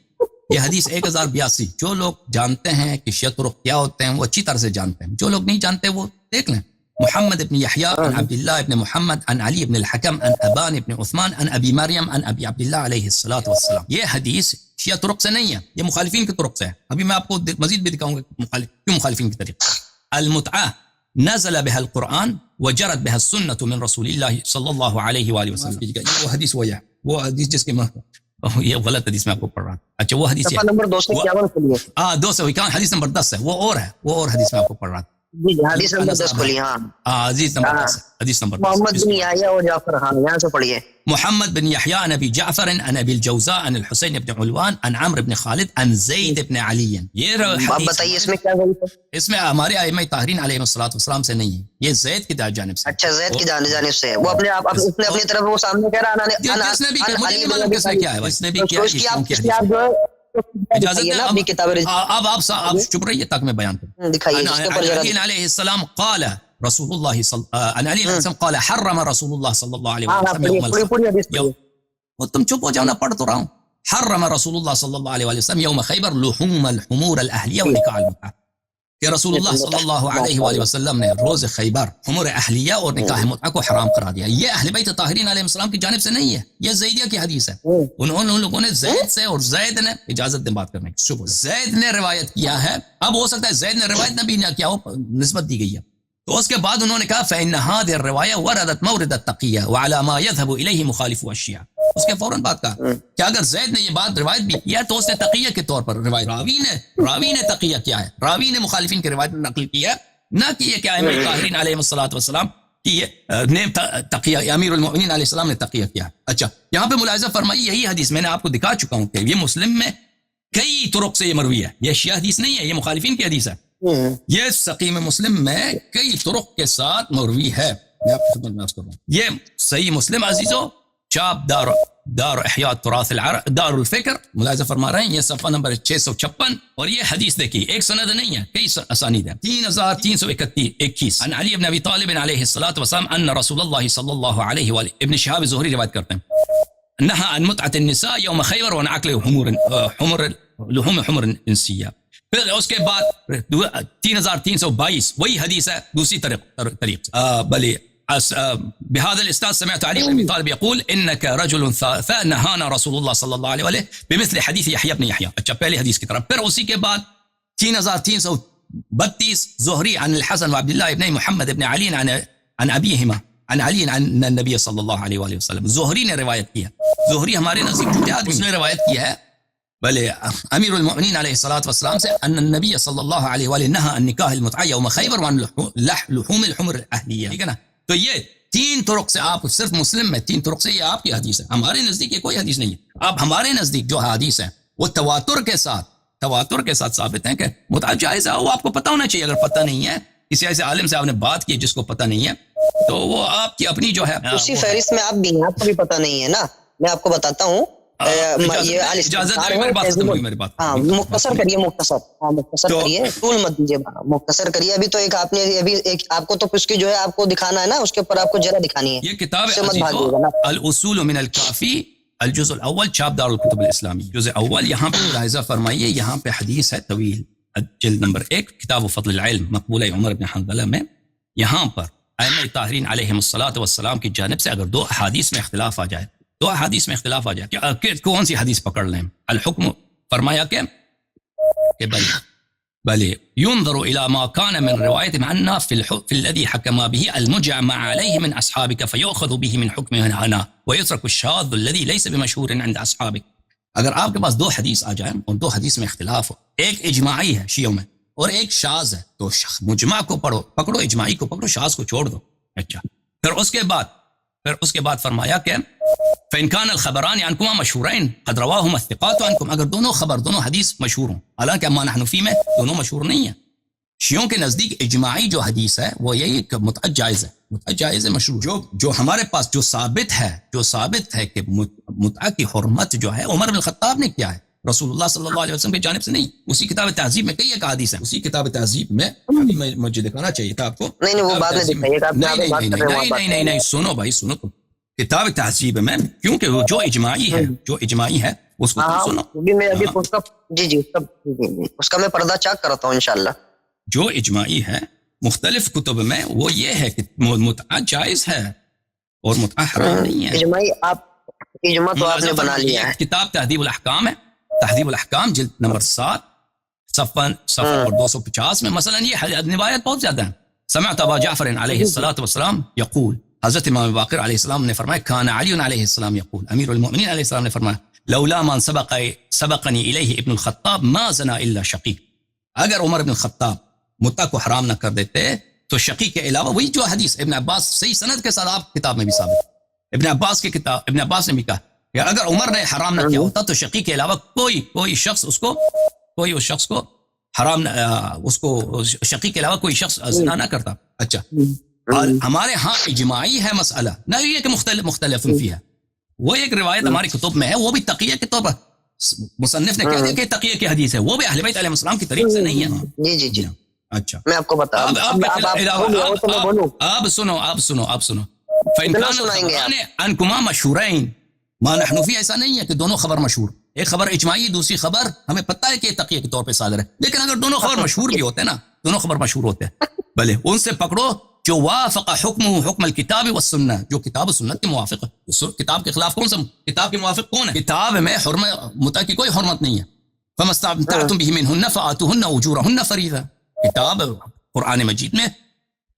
یہ حدیث. 1082. جو لوگ جانتے ہیں کہ شیعہ طرق کیا ہوتے ہیں وہ اچھی طرح سے جانتے ہیں، جو لوگ نہیں جانتے وہ دیکھ لیں. محمد ابن یحییٰ عن عبداللہ ابن محمد عن علی ابن الحکم عن ابان ابن عثمان عن ابی مریم عن ابی عبداللہ علیہ الصلاۃ والسلام. یہ حدیث شیعہ طرق سے نہیں ہے، یہ مخالفین کی طرق سے ہے. ابھی میں آپ کو مزید بھی دکھاؤں گا کیوں مخالفین کی طریق. المتعہ نزل بها القرآن وجرت بها السنة من رسول اللہ صلی اللہ علیہ وآلہ وسلم. وہ حدیث وہ حدیث جس کے یہ غلط حدیث میں آپ کو پڑھ رہا ہوں. اچھا وہ حدیث نمبر 251 251 حدیث نمبر 10 ہے، وہ اور حدیث میں آپ کو پڑھ رہا تھا. حدیث نمبر 10 کھولیے. حدیث نمبر 10 حدیث نمبر 10. محمد بن یحییٰ اور جعفر، ہاں یہاں سے پڑھیے. محمد بن یحییٰ عن ابی جعفر عن ابی الجوزاء عن الحسین بن علوان عن عمرو بن خالد عن زید بن علی. یہ آپ بتائیے اس میں کیا غلط ہے؟ اس میں ہمارے ائمہ طاہرین علیہ الصلوۃ والسلام سے نہیں ہے، یہ زید کی جانب سے. اچھا زید کی جانب سے. وہ اپنے آپ اس نے اپنی طرف وہ سامنے کہہ رہا ہے جس نے بھی مجھے نہیں معلوم کس نے کیا ہے، اس نے بھی کیا اجازت ہے. اب آپ چپ رہیے تاکہ میں بیان کروں. علی علیہ السلام قال رسول اللہ علیہ السلام قال حرم رسول اللہ صلی اللہ علیہ وسلم. تم چپ ہو جاؤ نا، پڑھ تو رہا ہوں. حرم رسول اللہ صلی اللہ علیہ وسلم یوم خیبر لحوم الحمور الاہلیہ ونکاح المتعہ. کہ رسول اللہ صلی اللہ علیہ وآلہ وسلم نے روز خیبر حمور اہلیہ اور نکاح متعہ کو حرام کرا دیا. یہ اہل بیت طاہرین علیہ السلام کی جانب سے نہیں ہے، یہ زیدیہ کی حدیث ہے. ان لوگوں نے زید سے، اور زید نے اجازت دیں بات کرنے کی، زید نے روایت کیا ہے. اب ہو سکتا ہے زید نے روایت نبی نے کیا ہو، نسبت دی گئی ہے. تو اس کے بعد انہوں نے کہا فإن هذه الرواية وردت مورد التقية وعلى ما يذهب إليه مخالف الشيعة. اس کے فوراً بات کہا کہ اگر زید نے یہ بات روایت بھی کیا تو اس نے تقیہ کے طور پر روایت، راوی نے تقیہ کیا ہے، راوی نے مخالفین کی روایت نقل کیا، نہ کہ یہ کہ ائمہ طاہرین علیہ الصلوۃ والسلام کی نے تقیہ، امیر المؤمنین علیہ السلام نے تقیہ کیا. اچھا یہاں پہ ملاحظہ فرمائیے، یہی حدیث میں نے آپ کو دکھا چکا ہوں کہ یہ مسلم میں کئی طرق سے یہ مروی ہے, یہ شیعہ حدیث نہیں ہے, یہ مخالفین کی حدیث ہے. یہ سقیم مسلم میں کئی طرق کے ساتھ مروی ہے. میں آپ کی خدمت میں عرض کر رہا ہوں, یہ صحیح مسلم عزیزو, چاپ دار احیاء تراث العرب, دار الفکر, ملاحظہ فرما رہے ہیں, یہ صفحہ نمبر 656. اور یہ حدیث دیکھیے, ایک سند نہیں ہے, کئی اسانید ہیں. 3321 عن علی بن ابی طالب علیہ الصلوۃ والسلام ان رسول اللہ صلی اللہ علیہ وآلہ, ابن شہاب زہری روایت کرتے ہیں, نہى عن متعة النساء يوم خیبر وعن اکل لحوم حمر انسیہ. پھر اس کے بعد 3322 وہی حدیث ہے دوسری طریق. بلی بهذا الاسناد سمعت علي بن ابي طالب يقول انك رجل فنهانا رسول الله صلى الله عليه وآله بمثل حديث يحيى بن يحيى. اچھا, پہلے حدیث کی طرف. پھر اسی کے بعد 3332 زہری عن الحسن وعبد الله ابن محمد ابن علي عن ابيهما عن علي عن النبي صلى الله عليه وآله وسلم. زہری نے روایت کیا. زہری ہمارے نزدیک جھوٹے آدمی, اس نے روایت کی ہے بلے امیر المؤمنین علیہ الصلوۃ والسلام سے ان النبي صلی اللہ علیہ وآلہ نهى عن نکاح المتعة يوم خیبر وعن لحوم الحمر الاهلیہ. ٹھیک ہے نا. تو یہ 3 طرق سے, آپ صرف مسلم میں 3 طرق سے یہ آپ کی حدیث ہے. ہمارے نزدیک یہ کوئی حدیث نہیں ہے. اب ہمارے نزدیک جو حدیث ہے وہ تواتر کے ساتھ ثابت ہیں کہ متعہ جائز ہے. وہ آپ کو پتہ ہونا چاہیے. اگر پتہ نہیں ہے, کسی ایسے عالم سے آپ نے بات کی جس کو پتہ نہیں ہے, تو وہ آپ کی اپنی جو ہے اسی فہرست میں آپ بھی ہیں, آپ کو بھی پتہ نہیں ہے نا. میں آپ کو بتاتا ہوں, مختصر کریے, مختصر کریے, طول مت دیجیے, مختصر کریے. ابھی تو ایک آپ نے ایک آپ کو تو اس کی جو ہے آپ کو دکھانا ہے نا, اس کے اوپر آپ کو جرا دکھانی ہے. یہ کتاب الاصول من الکافی الجزء الاول, چاپ دار الکتب الاسلامی, جزء اول. یہاں پہ ملاحظہ فرمائیے, یہاں پہ حدیث ہے طویل, جلد نمبر 1, کتاب فضل العلم, مقبولہ عمر بن حنظلہ میں. یہاں پر ائمہ طاہرین علیہم الصلوۃ والسلام کی جانب سے اگر 2 احادیث میں اختلاف آ جائے, کہ کون سی حدیث پکڑ لیں. الحکم فرمایا کہ بلے ينظر الى ما كان من روایت عنا في الذي حكم به المجمع عليه من اصحابك فيؤخذ به من حكمه هنا ويترك الشاذ الذي ليس بمشهور عند اصحابك. اگر آپ کے پاس 2 حدیث آ جائیں اور 2 حدیث میں اختلاف ہو, ایک اجماعی ہے شیعوں میں اور ایک شاذ ہے, تو مجمع کو پکڑو, اجماعی کو پکڑو, شاذ کو چھوڑ دو. اچھا, پھر اس کے بعد فرمایا کہ فإن كان الخبران عنكما مشهورين قد رواهما الثقات عنكم, اگر دونوں حدیث مشہور ہوں, حالانکہ اما نحن فی میں دونوں مشہور نہیں ہیں. شیعوں کے نزدیک اجماعی جو حدیث ہے وہ یہی کہ متعہ جائز ہے, مشروع. جو ہمارے پاس جو ثابت ہے کہ متعہ کی حرمت جو ہے عمر بن الخطاب نے کیا ہے, رسول اللہ صلی اللہ علیہ وسلم کی جانب سے نہیں. اسی کتاب تہذیب میں کئی ایک حدیث ہیں, اسی کتاب تہذیب میں مجھے دکھانا چاہیے تھا آپ کو. نہیں, وہ بعد میں دکھائیے گا. نہیں, سنو بھائی, سنو تو کتاب تہذیب میں, کیونکہ وہ جو اجماعی ہے اس کو سنو. جی اس کا میں پردہ چاک کرتا ہوں انشاءاللہ. جو اجماعی ہے مختلف کتب میں وہ یہ ہے کہ متعہ جائز ہے اور متعہ حرام نہیں ہے. اجماعی اجماع تو آپ نے بنا لیا ہے. کتاب تہذیب الاحکام ہے, تہذیب الاحکام جلد نمبر 7 صفحہ 250 میں مثلا یہ روایت بہت زیادہ ہیں. سمعت ابا جعفر علیہ الصلوۃ والسلام یقول, حضرت امام باقر علیہ السلام نے فرمایا, کان علی علیہ السلام یقول, امیر المؤمنین علیہ السلام نے فرمایا, لولا من سبقنی الیہ ابن الخطاب ما زنا الا شقی. اگر عمر بن الخطاب متعہ کو حرام نہ کر دیتے تو شقی کے علاوہ, وہی جو حدیث ابن عباس صحیح سند کے ساتھ آپ کتاب میں بھی ثابت, ابن عباس نے بھی کہا کہ اگر عمر نے حرام نہ کیا ہوتا تو شقی کے علاوہ کوئی شخص اس شخص کو حرام, اس کو شقی کے علاوہ کوئی شخص زنا نہ کرتا. اچھا, ہمارے ہاں اجماعی ہے مسئلہ, نہ یہ کہ مختلف فی ہے. وہ ایک روایت ہماری کتب میں ہے, وہ بھی تقیہ کے طور پر مصنف نے کہہ دیا کہ تقیہ کی حدیث ہے, وہ بھی اہل بیت علیہ السلام کی طریق سے نہیں ہے. جی. اچھا, میں آپ کو بتاؤں, آپ سنو. فإن كان عنكما مشهورين ما نحن فيه, ایسا نہیں ہے کہ دونوں خبر مشہور, ایک خبر اجماعی, دوسری خبر ہمیں پتہ ہے کہ یہ تقیہ کے طور پہ صادر ہے, لیکن اگر دونوں خبر مشہور بھی ہوتے ہیں نا, دونوں خبر مشہور ہوتے ہیں, بھلے ان سے پکڑو جو وافق حکم الکتاب والسنہ, جو کتاب و سنت کے موافق ہے. کتاب کے خلاف کتاب کے موافق کون ہے؟ کتاب میں متعہ کی کوئی حرمت نہیں ہے. فمستمتعتم به منهن فآتوهن اجورهن فریضہ. کتاب قرآن مجید میں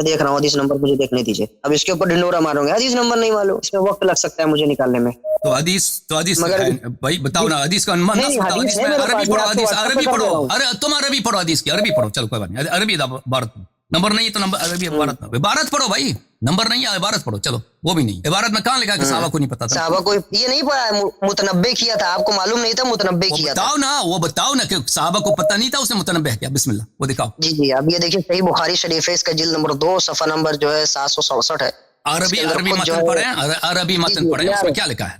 میں دیکھ رہا ہوں حدیث نمبر مجھے دیکھنے دیجیے. اب اس کے اوپر ڈنڈورا ماروں گے, حدیث نمبر نہیں معلوم, اس میں وقت لگ سکتا ہے مجھے نکالنے میں. تو حدیث مگر بھائی بتاؤ نا, حدیث کا نص بتاؤ, حدیث میں عربی پڑھو, حدیث عربی پڑھو. ارے تم عربی پڑھو, حدیث کی عربی پڑھو, چلو کوئی بات نہیں, عربی عبارت نمبر نہیں ہے تو نمبر عربی عبارت پڑھو بھائی, نمبر نہیں ہے عبارت پڑھو. چلو وہ بھی نہیں, عبارت میں کہاں لکھا کہ صحابہ کو نہیں پتا تھا؟ صحابہ کو یہ نہیں پڑھا ہے, متنبع کیا تھا, آپ کو معلوم نہیں تھا متنبع کیا تھا. بتاؤ نا, وہ بتاؤ نا کہ صحابہ کو پتہ نہیں تھا, اس نے متنبع کیا. بسم اللہ وہ دکھاؤ. جی اب یہ دیکھیے صحیح بخاری شریف ہے, اس کا جلد نمبر 2 صفحہ نمبر جو ہے 767 ہے. عربی متن پڑھیں, عربی متن پڑھیں, اس میں کیا لکھا ہے؟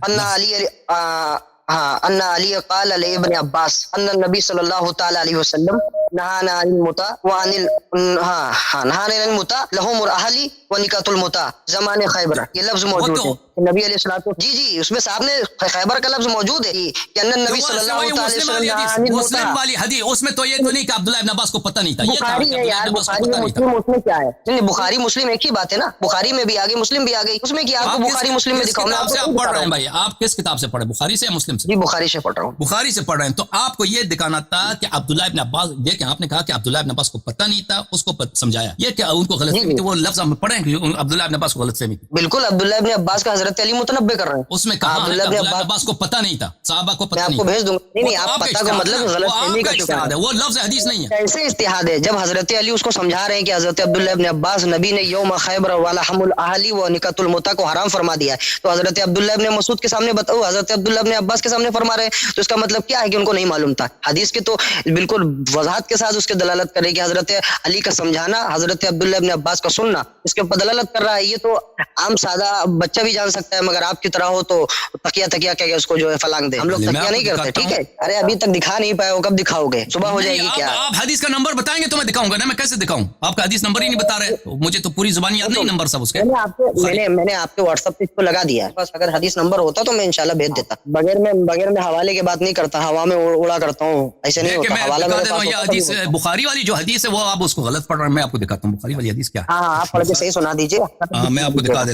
ان علی قال لابن عباس ان النبی صلی اللہ تعالی علیہ وسلم نہانا عن المتع وعن نہانا عن المتع لهم الاهلی ونکاۃ المتع زمان خیبر. یہ لفظ موجود ہے نبی علیہ الصلوۃ والسلام. جی اس میں صاحب نے خیبر کا لفظ موجود ہے کہ ان النبی صلی اللہ تعالی وسلم مسلم والی حدیث, اس میں تو یہ تو نہیں کہ عبداللہ ابن عباس کو پتہ نہیں تھا. یہ بخاری ہے یار, بخاری مسلم, اس میں کیا ہے؟ نہیں بخاری مسلم ایک ہی بات ہے نا, بخاری میں بھی آ گئی مسلم بھی آ گئی, اس میں کیا آپ کو بخاری مسلم میں دکھاؤں. آپ سے پڑھ رہے ہیں بھائی, آپ کس کتاب سے پڑھے, بخاری سے یا مسلم سے؟ جی بخاری سے پڑھ رہا ہوں. بخاری سے پڑھ رہے ہیں تو آپ کو یہ دکھانا تھا کہ عبداللہ ابن عباس, دیکھیں آپ نے کہا کہ عبداللہ ابن عباس کو پتہ نہیں تھا, اس کو سمجھایا. یہ کہ ان کو غلط فہمی تھی, وہ لفظ ہم پڑھیں کہ عبداللہ ابن عباس کو غلط فہمی. بالکل عبداللہ ابن عباس کا حضرت علی متنبع کر رہے ہیں. اس میں کہا عبداللہ ابن عباس کو پتہ نہیں تھا, صحابہ کو پتہ نہیں. میں آپ کو بھیج دوں گا. نہیں آپ پتہ کو مطلب غلط فہمی کا اجتہاد ہے, وہ لفظ حدیث نہیں ہے. کیسے اجتہاد ہے جب حضرت علی اس کو سمجھا رہے ہیں کہ حضرت عبداللہ ابن عباس نبی نے یوم خیبر ولحم الاہلی و نکاۃ المتع کو حرام فرما دیا ہے, تو حضرت عبداللہ ابن مسعود کے سامنے بتاؤ, حضرت عبداللہ ابن عباس کے سامنے فرما رہے ہیں, تو اس کا مطلب کیا ہے کہ ان کو نہیں معلوم تھا. حدیث کے تو بالکل وضاحت کے ساتھ اس کے دلالت کرے کہ حضرت علی کا سمجھانا, حضرت عبداللہ ابن عباس کا سننا, اس کے اوپر دلالت کر رہا ہے. یہ تو عام سادہ بچہ بھی جان سکتا ہے, مگر آپ کی طرح ہو تو تکیہ کہہ کے اس کو جو ہے فلانگ دے. ہم لوگ تکیہ نہیں کرتے, ٹھیک ہے. ارے ابھی تک دکھا نہیں پائے ہو, کب دکھاؤ گے؟ صبح ہو جائے گی کیا؟ آپ حدیث کا نمبر بتائیں گے تو میں دکھاؤں گا نا, میں کیسے دکھاؤں؟ آپ کا حدیث نمبر ہی نہیں بتا رہے, مجھے تو پوری زبان یاد نہیں نمبر سب اس کے. میں نے آپ کے واٹس ایپ پہ اس کو لگا دیا ہے, بس اگر حدیث نمبر ہوتا تو میں انشاءاللہ بھیج دیتا. بغیر میں حوالے کی بات نہیں کرتا, ہوا میں اڑا کرتا ہوں, ایسے نہیں ہوتا. حوالہ میرے پاس یہ حدیث بخاری والی جو حدیث ہے وہ آپ اس کو غلط پڑھ رہے ہیں, میں آپ کو دکھاتا ہوں بخاری والی حدیث کیا. ہاں آپ پڑھ کے صحیح سنا دیجیے. میں آپ کو دکھا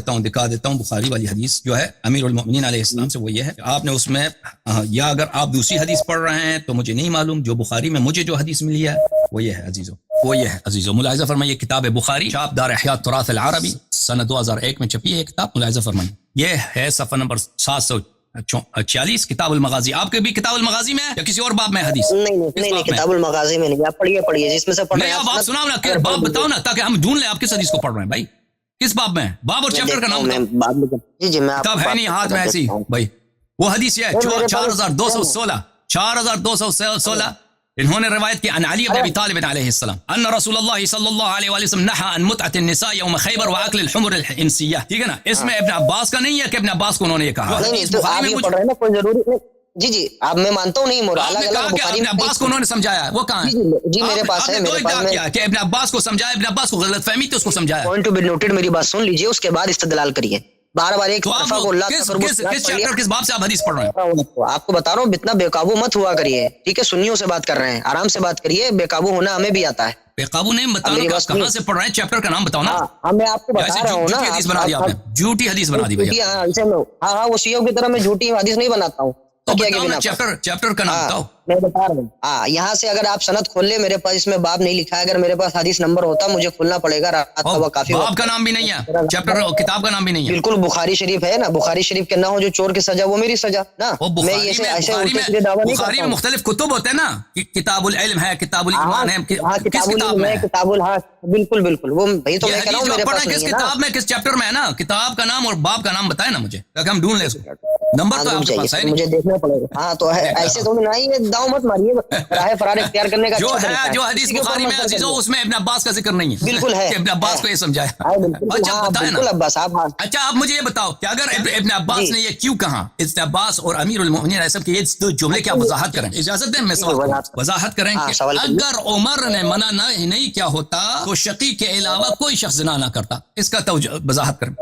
دیتا ہوں بخاری والی حدیث جو ہے امیر المؤمنین علیہ السلام سے. وہ یہ ہے آپ نے اس میں, یا اگر آپ دوسری حدیث پڑھ رہے ہیں تو مجھے نہیں معلوم, جو بخاری میں مجھے جو حدیث ملی ہے وہ یہ ہے عزیزو, ملاحظہ فرمائیے کتاب بخاری چاپ دار احیاء التراث العربی سنہ 2001 میں چھپی ہے کتاب, ملاحظہ فرمائیے. یہ ہے صفحہ نمبر 746 کتاب المغازی. آپ کے بھی کتاب المغازی میں ہے یا کسی اور باب میں حدیث؟ نہیں کتاب المغازی میں نہیں. آپ پڑھیے جس میں سے پڑھ رہے ہیں. آپ سناؤ نا, باب بتاؤ نا تاکہ ہم ڈھونڈ لیں آپ کس حدیث کو پڑھ رہے ہیں بھائی, کس باب میں, باب اور چیپٹر کا نام بتاؤ. جی میں کتاب ہے نہیں ہاتھ میں ایسی بھائی, وہ حدیث ہے 4216 انہوں نے روایت کی عن علی بن ابی طالب علیہ السلام ان رسول اللہ صلی اللہ علیہ وآلہ وسلم نہى عن متعة النساء یوم خیبر واکل الحمر الانسیہ. ٹھیک ہے نا, اس میں ابن عباس کا نہیں ہے کہ ابن عباس کو انہوں نے یہ کہا. نہیں تو آپ یہ پڑھ رہے ہیں نا, کوئی ضروری نہیں. جی آپ میں مانتا ہوں, نہیں مراد الگ بخاری میں عباس کو انہوں نے سمجھایا, وہ کہاں ہے؟ جی میرے پاس ہے, میرے پاس میں کہ ابن عباس کو سمجھایا, ابن عباس کو غلط فہمی تھی اس کو سمجھایا. پوائنٹ ٹو بی نوٹڈ, میری بات سن لیجئے, اس کے بعد استدلال کریے. بار ایک طرفہ کو اللہ کس باب سے آپ حدیث پڑھ رہے ہیں؟ آپ کو بتا رہا ہوں, اتنا بے قابو مت ہوا کریے, ٹھیک ہے. سنیوں سے بات کر رہے ہیں, آرام سے بات کریے, بے قابو ہونا ہمیں بھی آتا ہے. بے قابو نہیں بتانا, کہاں سے پڑھ رہے ہیں, چیپٹر کا نام بتاؤ نا. میں آپ کو بتا رہا ہوں نا, حدیث بنا دی آپ نے, جھوٹی حدیث بنا دی بھائی. ہاں وہ شیعوں کی طرح میں جھوٹی حدیث نہیں بناتا ہوں. چیپٹر کا نام بتاؤ. میں بتا رہا ہوں, یہاں سے اگر آپ سند کھول لیں, میرے پاس اس میں باب نہیں لکھا ہے. اگر میرے پاس حدیث نمبر ہوتا مجھے کھولنا پڑے گا, رات کا وقت کافی. باب کا نام بھی نہیں ہے, چیپٹر کتاب کا نام بھی نہیں ہے. بالکل بخاری شریف ہے نا, بخاری شریف کے نہ ہو جو چور کی سزا وہ میری سزا نا. بخاری میں مختلف کتب ہوتے ہیں نا, کتاب العلم ہے, کتاب الایمان ہے, کس کتاب میں؟ کتاب بالکل وہ بھائی تو میں کہہ رہا ہوں میرے پاس کس کتاب میں, کس چیپٹر میں ہے نا. کتاب کا نام اور باب کا نام بتائیں نا مجھے تاکہ ہم ڈھونڈ لیں. نمبر تو آپ کے پاس ہے, مجھے دیکھنا پڑے گا. ہاں تو ایسے تو نہیں, داؤ مت ماریے, راہ فرار اختیار کرنے کا جو حدیث بخاری میں عزیزو اس میں ابن عباس کا ذکر نہیں ہے. بالکل ہے, ابن عباس کو یہ سمجھایا. اچھا بتائیں نا, اچھا آپ مجھے یہ بتاؤ کہ اگر ابن عباس نے یہ کیوں کہا, ابن عباس اور امیر المؤمنین ایسا کہ یہ دو جملے کی آپ وضاحت کریں, اجازت دیں میں وضاحت کریں کہ اگر عمر نے منع نہیں کیا ہوتا تو شقی کے علاوہ کوئی شخص زنا نہ کرتا. اس کا وضاحت کریں.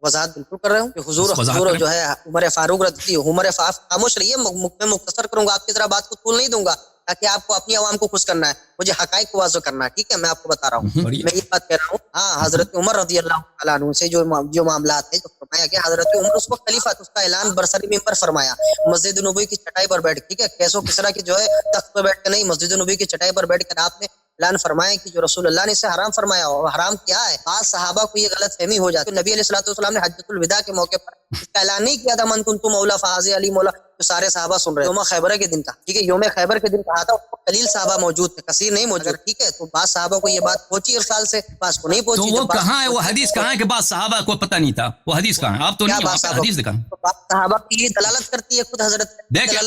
وضاحت بالکل کر رہا ہوں کہ حضور جو ہے عمر فاروق رضی خاموش رہیے, میں مختصر کروں گا, آپ کی طرح بات کو طول نہیں دوں گا تاکہ آپ کو اپنی عوام کو خوش کرنا ہے, مجھے حقائق کو واضح کرنا ہے. ٹھیک ہے, میں آپ کو بتا رہا ہوں, میں یہ بات کہہ رہا ہوں. ہاں حضرت عمر رضی اللہ تعالیٰ عنہ سے جو معاملات ہیں, جو فرمایا گیا, حضرت عمر اس وقت خلیفہ, اس کا اعلان برسری ممبر فرمایا, مسجد نبوی کی چٹائی پر بیٹھ, ٹھیک ہے, کیسو کسرا کی جو ہے تخت پر بیٹھ کے نہیں, مسجد نبوی کی چٹائی پر بیٹھ کر آپ نے اعلان فرمائیں کہ جو رسول اللہ نے اسے حرام فرمایا ہو. حرام کیا ہے؟ بعض صحابہ کو یہ غلط فہمی ہو جاتی ہے. نبی علیہ الصلوۃ والسلام نے حجۃ الوداع کے موقع پر اس کا اعلان نہیں کیا تھا من کنت مولا فحاذ علی مولا، تو سارے صحابہ سن رہے. یوم خیبر کے دن تھا، ٹھیک ہے، یوم خیبر کے دن کہا تھا، قلیل صحابہ موجود تھے، کثیر نہیں موجود، ٹھیک ہے. تو بعض صحابہ کو یہ بات پہنچی ارسال سے، بعض کو نہیں تو پہنچی. وہ کہاں ہے، وہ حدیث کہاں ہے کہ بعض صحابہ کو پتہ نہیں تھا؟ وہ حدیث کہاں ہے؟ آپ تو نہیں وہاں پہ حدیث دکھا. صحابہ کی دلالت کرتی ہے خود حضرت. دیکھیں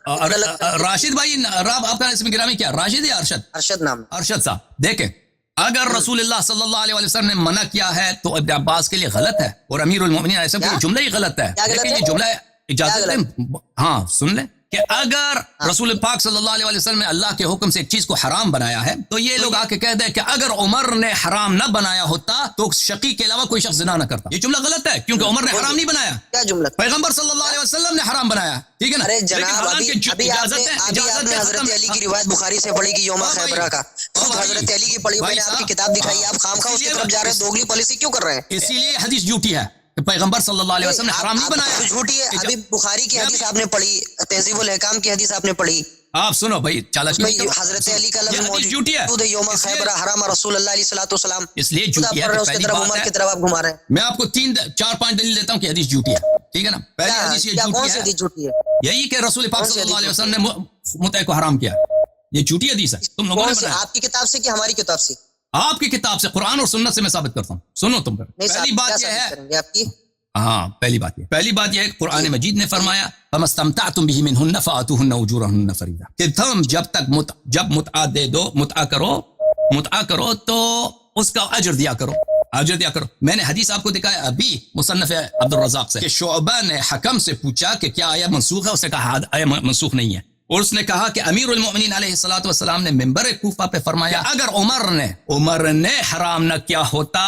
اگر راشد بھائی، آپ کا اسم گرامی کیا، راشد یا ارشد؟ ارشد نام. ارشد صاحب دیکھیں، اگر رسول اللہ صلی اللہ علیہ وسلم نے منع کیا ہے تو ابن عباس کے لیے غلط ہے، اور امیر المؤمنین ایسا کوئی جملہ ہی غلط ہے. لیکن یہ جملہ اجازت دیں، ہاں سن لیں کہ اگر رسول پاک صلی اللہ علیہ وسلم نے اللہ کے حکم سے ایک چیز کو حرام بنایا ہے تو یہ لوگ آ کے کہہ دیں کہ اگر عمر نے حرام نہ بنایا ہوتا تو شقی کے علاوہ کوئی شخص زنا نہ کرتا. یہ جملہ غلط ہے کیونکہ عمر نے حرام نہیں بنایا، کیا جملہ؟ پیغمبر صلی اللہ علیہ وسلم نے حرام بنایا، ٹھیک ہے نا. ارے جناب ابھی آپ نے حضرت علی کی روایت بخاری سے پڑھی کہ یوم خیبر کا، خود حضرت علی کی پڑھی، میں نے آپ کی کتاب دکھائی، آپ خامخواہ اس کی طرف جا رہے ہیں، دوگلی پالیسی کیوں کر رہے ہیں؟ اسی لیے حدیث جھوٹی ہے کہ پیغمبر صلی اللہ علیہ وسلم نے حرام نہیں بنایا. جھوٹی ہے. ابھی بخاری کی حدیث آپ نے پڑھی، تہذیب الحکام کی حدیث آپ نے پڑھی. آپ سنو بھائی، حضرت علی کا لفظ موجود ہے یوم خیبر حرام رسول اللہ علیہ الصلوۃ والسلام، اس لیے جھوٹی ہے. اس کی طرف عمر کی طرف آپ گھما رہے ہیں. میں آپ کو 4-5 دلیل دیتا ہوں کہ حدیث جھوٹی ہے، ٹھیک ہے نا. پہلی حدیث یہ جھوٹی ہے، یہی کہ رسول پاک صلی اللہ علیہ وسلم نے متع کو حرام کیا. یہ جھوٹی حدیث ہے. تم لوگوں نے بنایا. آپ کی کتاب سے کہ ہماری کتاب سے؟ آپ کی کتاب سے، قرآن اور سنت سے میں ثابت کرتا ہوں. سنو تم پہلی بات یہ ہے، آپ کی ہاں پہلی بات یہ ہے کہ قرآن مجید نے فرمایا فَمَسْتَمْتَعْتُمْ بِهِ مِنْهُنَّ فَآتُوهُنَّ أُجُورَهُنَّ فَرِيضَةً، کہ تم جب متعہ دے دو، متعہ کرو تو اس کا اجر دیا کرو. میں نے حدیث آپ کو دکھایا ابھی مصنف عبد الرزاق سے کہ شعبہ نے حکم سے پوچھا کہ کیا آیا منسوخ ہے، اس نے کہا آیا منسوخ نہیں ہے، اور اس نے کہا کہ امیر المؤمنین علیہ الصلوۃ والسلام نے منبر کوفہ پہ فرمایا اگر عمر نے حرام نہ کیا ہوتا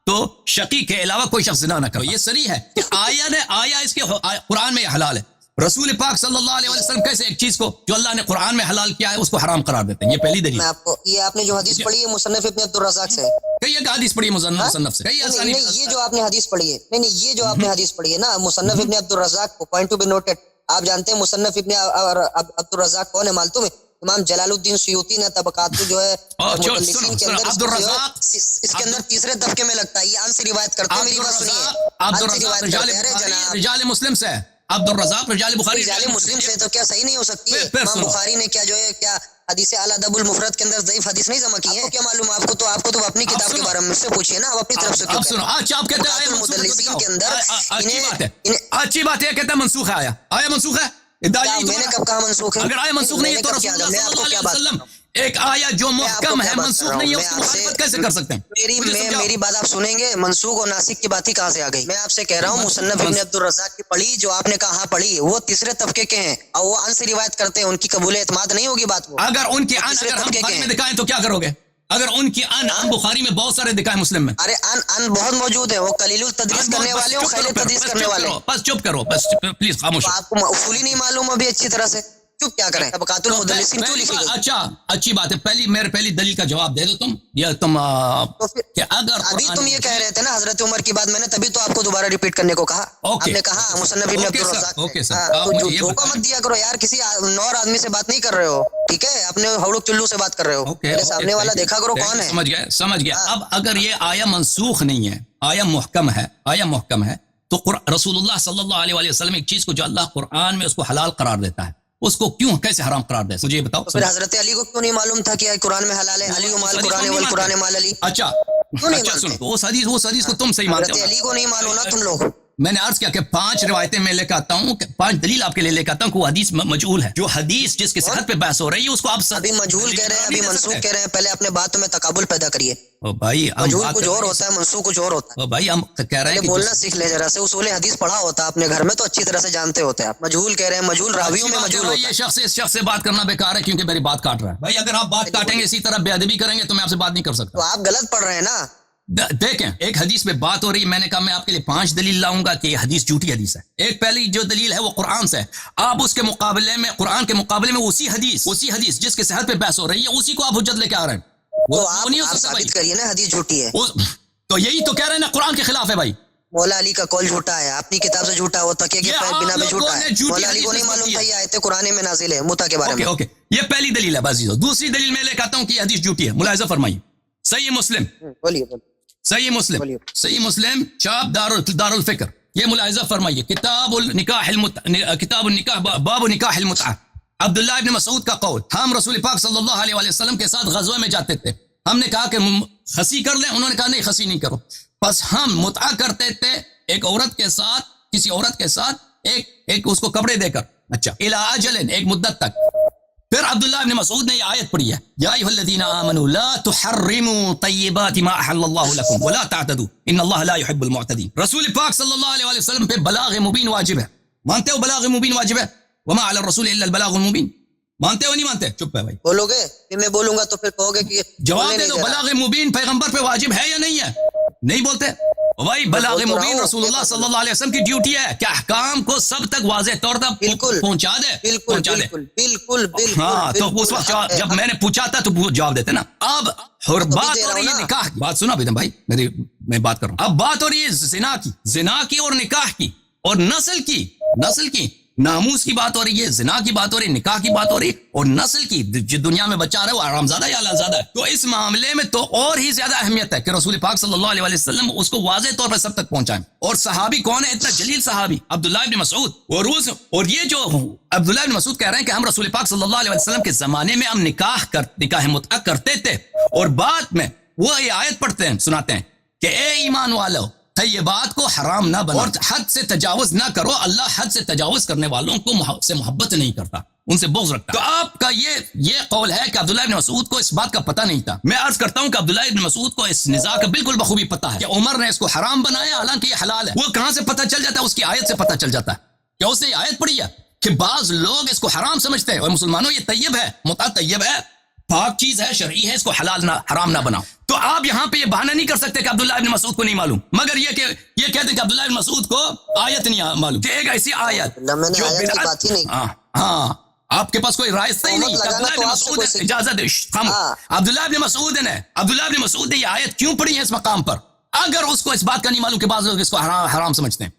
تو شقی کے علاوہ کوئی شخص زنا نہ کرو. یہ صریح ہے کہ آیا اس کے قرآن میں حلال ہے. رسول پاک صلی اللہ علیہ وسلم کیسے ایک چیز کو جو اللہ نے قرآن میں حلال کیا ہے اس کو حرام قرار دیتے ہیں؟ یہ پہلی دلیل. میں آپ کو یہ آپ نے جو حدیث پڑھی ہے مصنف ابن عبد الرزاق سے، کئی ایک حدیث پڑھی ہے مصنف سے، نہیں یہ جو آپ نے حدیث پڑھی ہے، نہیں یہ جو آپ نے حدیث پڑھی ہے نا مصنف ابن عبد الرزاق کو، پوائنٹ ٹو بی نوٹڈ. آپ جانتے ہیں مصنف ابن عبد الرزاق کون ہے معلوم ہے؟ امام جلال الدین سیوطی نے طبقات جو ہے مدلسین کے اندر اس کے اندر تیسرے طبقے میں لگتا ہے. یہ ان سے روایت کرتے ہیں، میری بات سنیے. عبد الرزاق رجال مسلم سے، عبد الرزاق رجال بخاری، رجال مسلم سے تو کیا صحیح نہیں ہو سکتی ہے؟ امام بخاری نے کیا جو ہے کیا حدیث اعلی ادب المفرد کے اندر ضعیف حدیث نہیں جمع کی ہے؟ کیا معلوم آپ کو؟ تو اپنی کتاب کے بارے میں مجھ سے پوچھیے نا، آپ اپنی طرف سے کیوں سنو. اچھا آپ کہتے ہیں مدلسین کے اندر اچھی بات ہے، کہتے ہیں منسوخ ہے. آیا منسوخ ہے؟ میں نے کب کہا منسوخ ہے؟ اگر آیا منسوخ نہیں ہے تو رسول اللہ صلی اللہ علیہ وسلم ایک آیا جو محکم ہے منسوخ نہیں ہے اس کی مخالفت کیسے کر سکتے ہیں؟ میری بات آپ سنیں گے، منسوخ اور ناسخ کی بات ہی کہاں سے آ گئی؟ میں آپ سے کہہ رہا ہوں مصنف ابن عبد الرزاق کی پڑھی جو آپ نے کہا پڑھی، وہ تیسرے طبقے کے ہیں اور وہ ان سے روایت کرتے ہیں، ان کی قبول اعتماد نہیں ہوگی بات. وہ اگر ان کے ان اگر ہم بخاری میں دکھائیں تو کیا کرو گے؟ اگر ان کی ہم بخاری میں بہت سارے دکھائیں مسلم میں. ارے ان بہت موجود ہے، وہ قلیل التدریس کرنے والے اور خیل تدریس کرنے والے. بس چپ کرو، بس پلیز خاموش. آپ کو اصول ہی نہیں معلوم ابھی اچھی طرح سے، چپ کیا کریں؟ طبقات المدلسین کیوں لکھی گئی؟ اچھا اچھی بات ہے، پہلی دلیل کا جواب دے دو تم. یہ تم کہ اگر ابھی تم یہ کہہ رہے تھے نا حضرت عمر کی بات، میں نے تبھی تو آپ کو دوبارہ ریپیٹ کرنے کو کہا. آپ نے کہا مصنف ابن عبد الرزاق. دھوکہ مت دیا کرو یار، کسی نور آدمی سے بات نہیں کر رہے ہو، ٹھیک ہے؟ اپنے ہولوک چلو سے بات کر رہے ہو، میرے سامنے والا دیکھا کرو کون ہے. سمجھ گیا. اب اگر یہ آیا منسوخ نہیں ہے، آیا محکم ہے تو رسول اللہ صلی اللہ علیہ وسلم ایک چیز کو جو اللہ قرآن میں اس کو حلال قرار دیتا ہے اس کو کیوں کیسے حرام قرار دے؟ مجھے یہ بتاؤ. پھر حضرت علی کو کیوں نہیں معلوم تھا کہ قرآن میں حلال ہے؟ علی مال قرآن والقرآن مال علی. اچھا سنو، اس حدیث کو تم صحیح مانتے ہو. حضرت علی کو نہیں معلوم نا تم لوگ. میں نے عرض کیا کہ 5 روایتیں میں لے کے آتا ہوں، 5 دلیل آپ کے لیے لے کے آتا ہوں کہ وہ حدیث مجہول ہے. جو حدیث جس کی صحت پہ بحث ہو رہی ہے اس کو آپ ابھی مجہول کہہ رہے ہیں، ابھی منسوخ کہہ رہے ہیں. پہلے اپنے باتوں میں تقابل پیدا کریے. بھائی مجہول کچھ اور ہوتا ہے، منسوخ کچھ اور ہوتا ہے. بھائی ہم کہہ رہے ہیں بولنا سیکھ لے ذرا سے. اصول حدیث پڑھا ہوتا ہے اپنے گھر میں تو اچھی طرح سے جانتے ہوتے ہیں. آپ مجہول کہہ رہے ہیں، مجہول راویوں میں مجہول ہوتا ہے. یہ شخص اس شخص سے بات کرنا بیکار ہے کیونکہ میری بات کاٹ رہا ہے. بھائی اگر آپ بات کاٹیں گے اسی طرح بے ادبی کریں گے تو میں آپ سے بات نہیں کر سکتا. تو آپ غلط پڑھ رہے ہیں نا. دیکھیں ایک حدیث میں بات ہو رہی ہے، میں نے کہا میں آپ کے لیے 5 دلیل لاؤں گا کہ یہ حدیث جھوٹی حدیث ہے. ایک پہلی جو دلیل ہے وہ قرآن سے ہے. آپ اس کے مقابلے میں قرآن کے مقابلے میں اسی حدیث جس کے صحت پہ بحث ہو رہی ہے اسی کو آپ حجت لے کے آ رہے ہیں. وہ آپ ثابت کریے نا حدیث جھوٹی ہے. تو یہی تو کہہ رہے ہیں نا قرآن کے خلاف ہے. بھائی مولا علی کا قول جھوٹا ہے، اپنی کتاب سے جھوٹا، وہ تکیے کے بنا پہ جھوٹا ہے. مولا علی کو نہیں معلوم تھا یہ آیت قرآن میں نازل ہے متا کے بارے میں. اوکے یہ پہلی دلیل ہے بازیزو. دوسری دلیل میں لے کے آتا ہوں کہ یہ حدیث جھوٹی ہے. ملاحظہ فرمائیے صحیح مسلم، بولیے صحیح مسلم چاپ دار الفکر. یہ ملاحظہ فرمائیے کتاب النکاح باب نکاح المتعہ. عبداللہ ابن مسعود کا قول، ہم رسول پاک صلی اللہ علیہ وسلم کے ساتھ غزوہ میں جاتے تھے، ہم نے کہا کہ خسی کر لیں، انہوں نے کہا نہیں خسی نہیں کرو. بس ہم متعہ کرتے تھے ایک عورت کے ساتھ، کسی عورت کے ساتھ ایک اس کو کپڑے دے کر، اچھا الی اجل، ایک مدت تک. پھر عبداللہ ابن مسعود نے یہ آیت پڑھی ہے، یا ایھا الذین آمنوا لا تحرموا طیبات ما احل اللہ لکم ولا تعتدوا ان اللہ لا يحب المعتدین. رسول پاک صلی اللہ علیہ وسلم پہ بلاغ مبین واجب ہے. مانتے ہو بلاغ مبین واجب ہے؟ وما علی الرسول الا البلاغ المبین. مانتے ہو نہیں مانتے؟ چپ ہے بھائی. بولو گے پھر میں بولوں گا تو پھر کہو گے کہ جواب دے دو. بلاغ مبین پیغمبر پہ واجب ہے یا نہیں ہے؟ نہیں بولتے بھائی. بلاغ مبین رسول اللہ صلی اللہ علیہ وسلم کی ڈیوٹی ہے کہ احکام کو سب تک واضح طور پر پہنچا دے. بالکل. ہاں تو اس وقت جب میں نے پوچھا تھا تو جواب دیتے نا. اب بات ہو رہی ہے نکاح کی. بات سنا بیدم بھائی، میں بات کر رہا ہوں. اب بات ہو رہی ہے زنا کی اور نکاح کی اور نسل کی ناموس کی بات ہو رہی ہے، زنا کی بات ہو رہی ہے، نکاح کی بات ہو رہی ہے اور نسل کی. جو دنیا میں بچہ رہا ہے وہ حرام زادہ یا حلال زادہ ہے. تو اس معاملے میں تو اور ہی زیادہ اہمیت ہے کہ رسول پاک صلی اللہ علیہ وسلم اس کو واضح طور پر سب تک پہنچائیں. اور صحابی کون ہے اتنا جلیل صحابی؟ عبداللہ ابن مسعود. اور یہ جو عبداللہ ابن مسعود کہہ رہے ہیں کہ ہم رسول پاک صلی اللہ علیہ وسلم کے زمانے میں ہم نکاح متعہ کرتے تھے، اور بعد میں وہ یہ آیت پڑھتے ہیں، سناتے ہیں کہ اے ایمان والو طیبات کو حرام نہ بناؤ اور حد سے تجاوز نہ کرو. اللہ حد سے تجاوز کرنے والوں کو سے محبت نہیں کرتا، ان سے بغض رکھتا. تو آپ کا یہ قول ہے کہ عبداللہ ابن مسعود کو اس بات کا پتہ نہیں تھا. میں عرض کرتا ہوں کہ عبداللہ ابن مسعود کو اس نزاع کا بالکل بخوبی پتہ ہے کہ عمر نے اس کو حرام بنایا حالانکہ یہ حلال ہے. وہ کہاں سے پتہ چل جاتا ہے؟ اس کی آیت سے پتہ چل جاتا ہے کہ اس نے یہ آیت پڑھی ہے کہ بعض لوگ اس کو حرام سمجھتے ہیں اور مسلمانوں یہ طیب ہے، متعہ طیب ہے، پاک چیز ہے، شرعی ہے، اس کو حرام نہ بناؤ. تو آپ یہاں پہ یہ بہانہ نہیں کر سکتے کہ عبداللہ ابن مسعود کو نہیں معلوم، مگر یہ کہتے ہیں کہ عبداللہ ابن مسعود کو آیت نہیں معلوم. کہ ایک ایسی آیت جو بات ہی نہیں. ہاں آپ کے پاس کوئی رائستہ ہی نہیں. عبداللہ ابن مسعود اجازت دے. عبداللہ ابن مسعود نے یہ آیت کیوں پڑھی ہے اس مقام پر؟ اگر اس کو اس بات کا نہیں معلوم کہ بعض لوگ اس کو حرام سمجھتے ہیں.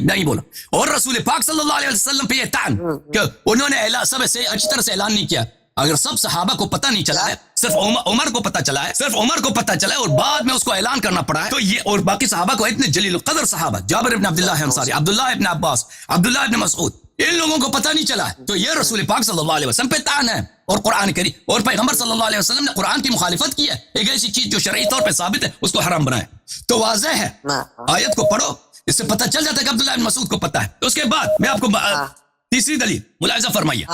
نہیں بولو. اور رسول پاک صلی اللہ علیہ وسلم پہ یہ طعن کہ انہوں نے سب سے اچھی طرح سے اعلان نہیں کیا. اگر سب صحابہ کو پتہ نہیں چلا ہے، صرف عمر کو پتہ چلا ہے، اور بعد میں اس کو اعلان کرنا پڑا ہے، تو یہ اور باقی صحابہ کو اتنے جلیل القدر صحابہ، جابر ابن عبداللہ انصاری، عبداللہ ابن عباس، عبداللہ ابن مسعود، ان لوگوں کو پتہ نہیں چلا ہے. تو یہ رسول پاک صلی اللہ علیہ وسلم پہ طعن ہے. اور قرآن کریم اور پیغمبر صلی اللہ علیہ وسلم نے قرآن کی مخالفت کی ہے. ایک ایسی چیز جو شرعی طور پہ ثابت ہے اس کو حرام بنائے. تو واضح ہے، آیت کو پڑھو، اس سے پتہ چل جاتا ہے کہ عبداللہ ابن مسعود کو پتہ ہے. اس کے بعد میں آپ کو تیسری دلیل ملاحظہ فرمائیے.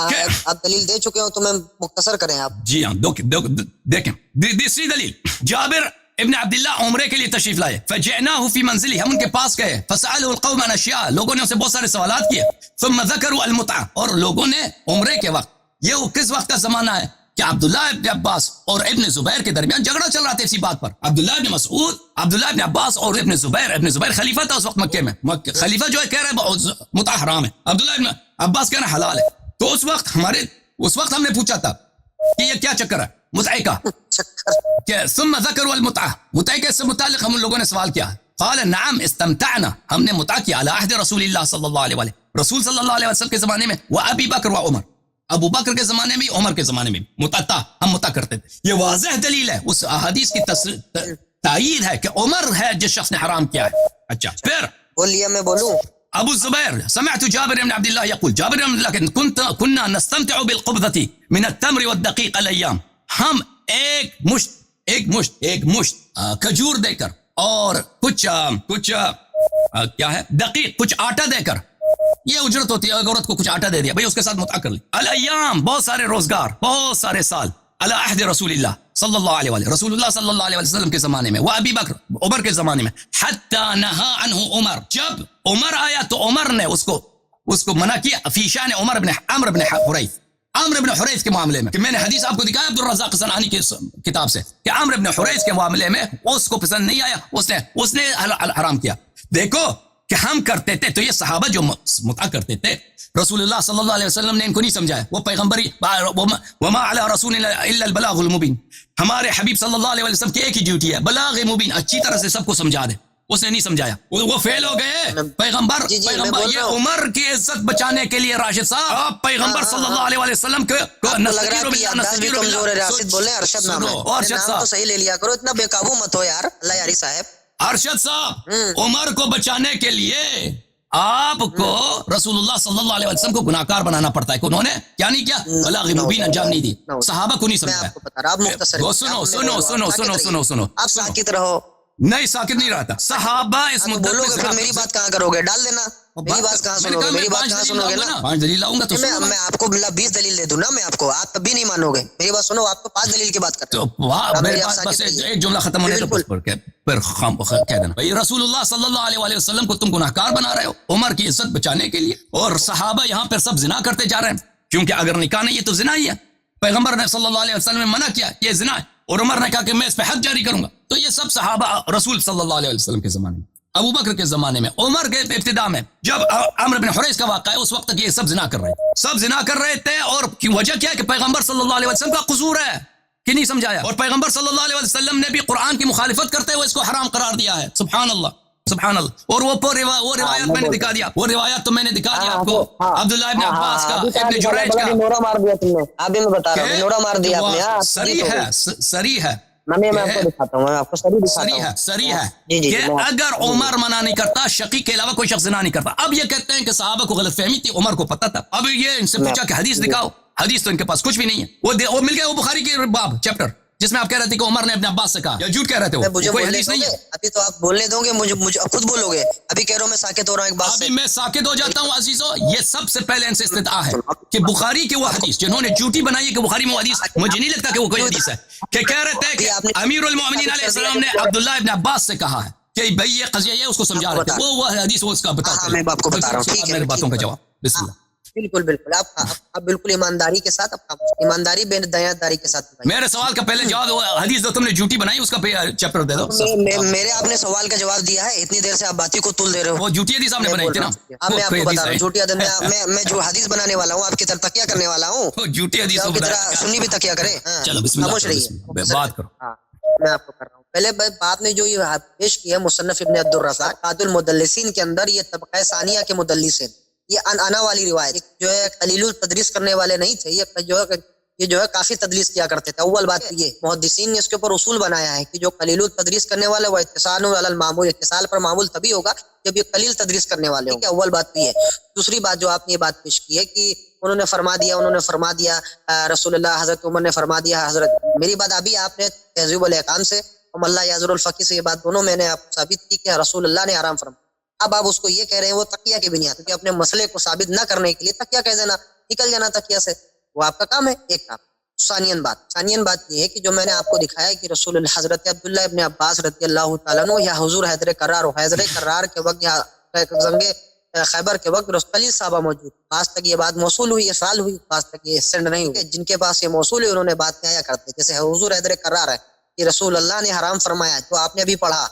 آپ دلیل دے چکے ہو تو میں مختصر کریں آپ. جی ہاں دیکھیں تیسری دلیل. جابر ابن عبداللہ عمرے کے لیے تشریف لائے. فجئناہ فی منزلہ، ہم ان کے پاس گئے. فسألہ القوم عن اشیاء، لوگوں نے اسے بہت سارے سوالات کیے. ثم ذکروا المتعہ، اور لوگوں نے عمرے کے وقت، یہ کس وقت کا زمانہ ہے کہ عبداللہ ابن عباس اور ابن زبیر کے درمیان جھگڑا چل رہا تھا اسی بات پر. عبداللہ ابن مسعود، عبداللہ ابن عباس اور ابن زبیر خلیفہ تھا اس وقت مکے میں. خلیفہ جو ہے کہہ رہا ہے متعہ حرام ہے، عبداللہ ابن عباس کہہ رہا ہے حلال ہے. تو اس وقت ہم نے پوچھا تھا کہ یہ کیا چکر ہے متعہ کا، کہ ثم ذکروا المتعہ، متعہ کے سے متعلق ہم لوگوں نے سوال کیا. قال نعم استمتعنا، ہم نے متعہ کیا علی عہد رسول اللہ صلی اللہ علیہ وسلم، رسول صلی اللہ علیہ وسلم کے زمانے میں، و ابی بکر و عمر، ابو بکر کے زمانے میں، عمر کے زمانے میں متعہ ہم متعہ کرتے تھے. یہ واضح دلیل ہے، اس احادیث کی تائید ہے کہ عمر ہے جس شخص نے حرام کیا ہے. اچھا پھر بولیے، میں بولوں. ابو الزبیر سمعت جابر بن عبد الله يقول، جابر بن عبد الله كنا نستمتع بالقبضة من التمر والدقيق الايام، ہم ایک مشت کھجور دے کر اور کچھ کیا ہے دقیق، کچھ آٹا دے کر، یہ اجرت ہوتی ہے. عورت کو کچھ آٹا دے دیا بھئی اس کے ساتھ متعہ کر لی. الايام، بہت سارے روزگار، بہت سارے سال. علی عہد رسول اللہ صلی اللہ علیہ وسلم، رسول اللہ صلی اللہ علیہ وسلم کے زمانے میں، و ابی بکر، عمر کے زمانے میں. حتی نہا عنہ عمر، جب عمر آیا تو عمر نے اس کو منع کیا. فی شان عمر بن عمرو بن حریث کے معاملے میں، کہ میں نے حدیث آپ کو دکھایا عبدالرزاق صنعانی کی کتاب سے کہ عمرو بن حریث کے معاملے میں اس کو پسند نہیں آیا، اس نے حرام کیا. دیکھو کہ ہم کرتے تھے. تو یہ صحابہ جو متع کرتے تھے رسول اللہ صلی اللہ علیہ وسلم نے ان کو نہیں سمجھایا. وہ پیغمبری وما علی رسول الا البلاغ المبین, ہمارے حبیب صلی اللہ علیہ وسلم کی ایک ہی ڈیوٹی ہے بلاغ مبین, اچھی طرح سے سب کو سمجھا دے. اس نے نہیں سمجھایا, وہ فیل ہو گئے. پیغمبر یہ عمر کی عزت بچانے کے لیے راشد صاحب آپ پیغمبر صلی اللہ علیہ وسلم کو صحیح لے لیا کرو, اتنا بے قابو مت ہو یار. اللہ یاری صاحب, ارشد صاحب عمر کو بچانے کے لیے آپ کو رسول اللہ صلی اللہ علیہ وسلم کو گناہگار بنانا پڑتا ہے. انہوں نے کیا نہیں کیا, بلاغ مبین انجام نہیں دی. صحابہ کو نہیں سمجھایا. سنو آپ ساکت رہو. نہیں ساکت نہیں رہتا. صحابہ اس مدت میں پھر میری بات کہاں کرو گے, ڈال دینا. میری بات کہاں سنو گے, میری بات کہاں سنو گے نا. 5 دلیل لاؤں گا تو میں آپ کو 20 دلیل دے دوں نا. میں آپ کو, آپ تب بھی نہیں مانو گے. میری بات سنو, آپ کو 5 دلیل کی بات کرتے ہیں. میرے پاس بس ایک جملہ ختم ہونے تو پھر کہہ دینا بھائی رسول اللہ صلی اللہ علیہ وسلم کو تم گناہگار بنا رہے ہو عمر کی عزت بچانے کے لیے, اور صحابہ یہاں پر سب زنا کرتے جا رہے ہیں. کیونکہ اگر نکاح نہیں ہے تو زنا ہی ہے. پیغمبر نے صلی اللہ علیہ وسلم نے منع کیا یہ زنا ہے, اور عمر نے کہا کہ میں اس پہ حد جاری کروں گا. تو یہ سب صحابہ رسول صلی اللہ علیہ وسلم کے زمانے میں, ابو بکر کے زمانے میں, عمر کے ابتدا میں, جب عمرو بن حریث کا واقعہ ہے اس وقت تک یہ سب زنا کر رہے تھے. سب زنا کر رہے تھے. اور کی وجہ کیا ہے کہ پیغمبر صلی اللہ علیہ وسلم کا قصور ہے کہ نہیں سمجھایا. اور پیغمبر صلی اللہ علیہ وسلم نے بھی قرآن کی مخالفت کرتے ہوئے اس کو حرام قرار دیا ہے. سبحان اللہ سبحان اللہ. اور وہ روایت میں نے دکھا دیا, وہ روایت تو میں نے دکھا دیا آپ کو, عبداللہ ابن عباس کا, ابن جریج کا. نورا مار دیا تم نے, ابھی میں بتا رہا ہوں, نورا مار دیا آپ نے. صریح ہے میں آپ کو دکھاتا ہوں, میں آپ کو صریح ہے کہ اگر عمر منع نہیں کرتا شقیق کے علاوہ کوئی شخص نہ نہیں کرتا. اب یہ کہتے ہیں کہ صحابہ کو غلط فہمی تھی, عمر کو پتہ تھا. اب یہ ان سے پوچھا کہ حدیث دکھاؤ, حدیث تو ان کے پاس کچھ بھی نہیں ہے. وہ مل گیا وہ بخاری کے باب چیپٹر جس میں آپ کہہ رہے تھے کہ عمر نے اپنے عباس سے کہا, یا جھوٹ کہہ رہے تھے, وہ کوئی حدیث نہیں ہے. ابھی تو آپ بولنے دو گے, مجھے خود بولو گے. ابھی کہہ رہا ہوں میں ساکت ہو رہا ہوں ایک بات سے. ابھی میں ساکت ہو جاتا ہوں عزیزو. یہ سب سے پہلے ان سے استدعا ہے کہ بخاری کی وہ حدیث جنہوں نے جھوٹی بنائی ہے کہ بخاری میں حدیث, مجھے نہیں لگتا کہ وہ کوئی حدیث ہے, کہ کہہ رہے تھے کہ امیر المومنین علیہ السلام نے عبداللہ ابن عباس سے کہا ہے کہ بھئی یہ قضیہ یہ اس کو سمجھا رہے تھے. وہ حدیث وہ اس کا بتاتا ہے. میں آپ کو بتا رہا ہوں, ٹھیک ہے, میری باتوں کا جواب. بسم اللہ. بالکل آپ بالکل ایمانداری کے ساتھ, ایمانداری بے دیانتداری کے ساتھ. میرے سوال کا پہلے جواب, حدیث جو تم نے جھوٹی بنائی اس کا چیپٹر دے دو. میرے آپ نے سوال کا جواب دیا ہے, اتنی دیر سے آپ باتیں کو تول دے رہے ہو. وہ جھوٹی حدیث آپ نے بنائی تھی نا. میں آپ کو بتا رہا ہوں جھوٹی حدیث, میں جو حدیث بنانے والا ہوں آپ کی طرف تکیہ کرنے والا ہوں. جھوٹی حدیث کی طرح سنی بھی تکیہ کرے. چلو بسم اللہ بات کرو. میں آپ کو کر رہا ہوں. پہلے آپ نے جو یہ پیش کیا مصنف ابن عبدالرزاق قاعدۃ المدلسین کے اندر, یہ طبقہ ثانیہ کے مدلس ہیں. یہ انا والی روایت جو ہے قلیل التدریس کرنے والے نہیں تھے, یہ جو ہے کافی تدلیس کیا کرتے تھے. اول بات یہ محدثین نے اس کے اوپر اصول بنایا ہے کہ جو قلیل التدریس کرنے والے وہ اتصال علی المعمول, اتصال پر معمول تبھی ہوگا جب یہ قلیل تدریس کرنے والے ہوں. اول بات یہ ہے. دوسری بات جو آپ نے یہ بات پیش کی ہے کہ انہوں نے فرما دیا رسول اللہ, حضرت عمر نے فرما دیا, حضرت. میری بات ابھی آپ نے تہذیب الاحکام سے اور ملا یازر الفقی سے یہ بات دونوں میں نے آپ ثابت کی کہ رسول اللہ نے حرام فرمایا. اب آپ اس کو یہ کہہ رہے ہیں وہ تقیہ کے بنیاد کہ اپنے مسئلے کو ثابت نہ کرنے کے لیے تقیہ کہہ دینا, نکل جانا تقیہ سے, وہ آپ کا کام ہے. ایک کام. ثانین بات یہ ہے کہ جو میں نے آپ کو دکھایا کہ رسول اللہ حضرت عبداللہ ابن عباس رضی اللہ تعالیٰ عنہ یا حضور حیدر کرار کے وقت یا جنگ خیبر کے وقت قلیل صحابہ موجود. بعض تک یہ بات موصول ہوئی, ارسال ہوئی, بعض تک یہ سینڈ نہیں ہوئی. جن کے پاس یہ موصول ہے انہوں نے بات کیا کرتے, جیسے حضور حیدر کرار ہے کہ رسول اللہ نے حرام فرمایا, جو آپ نے ابھی پڑھا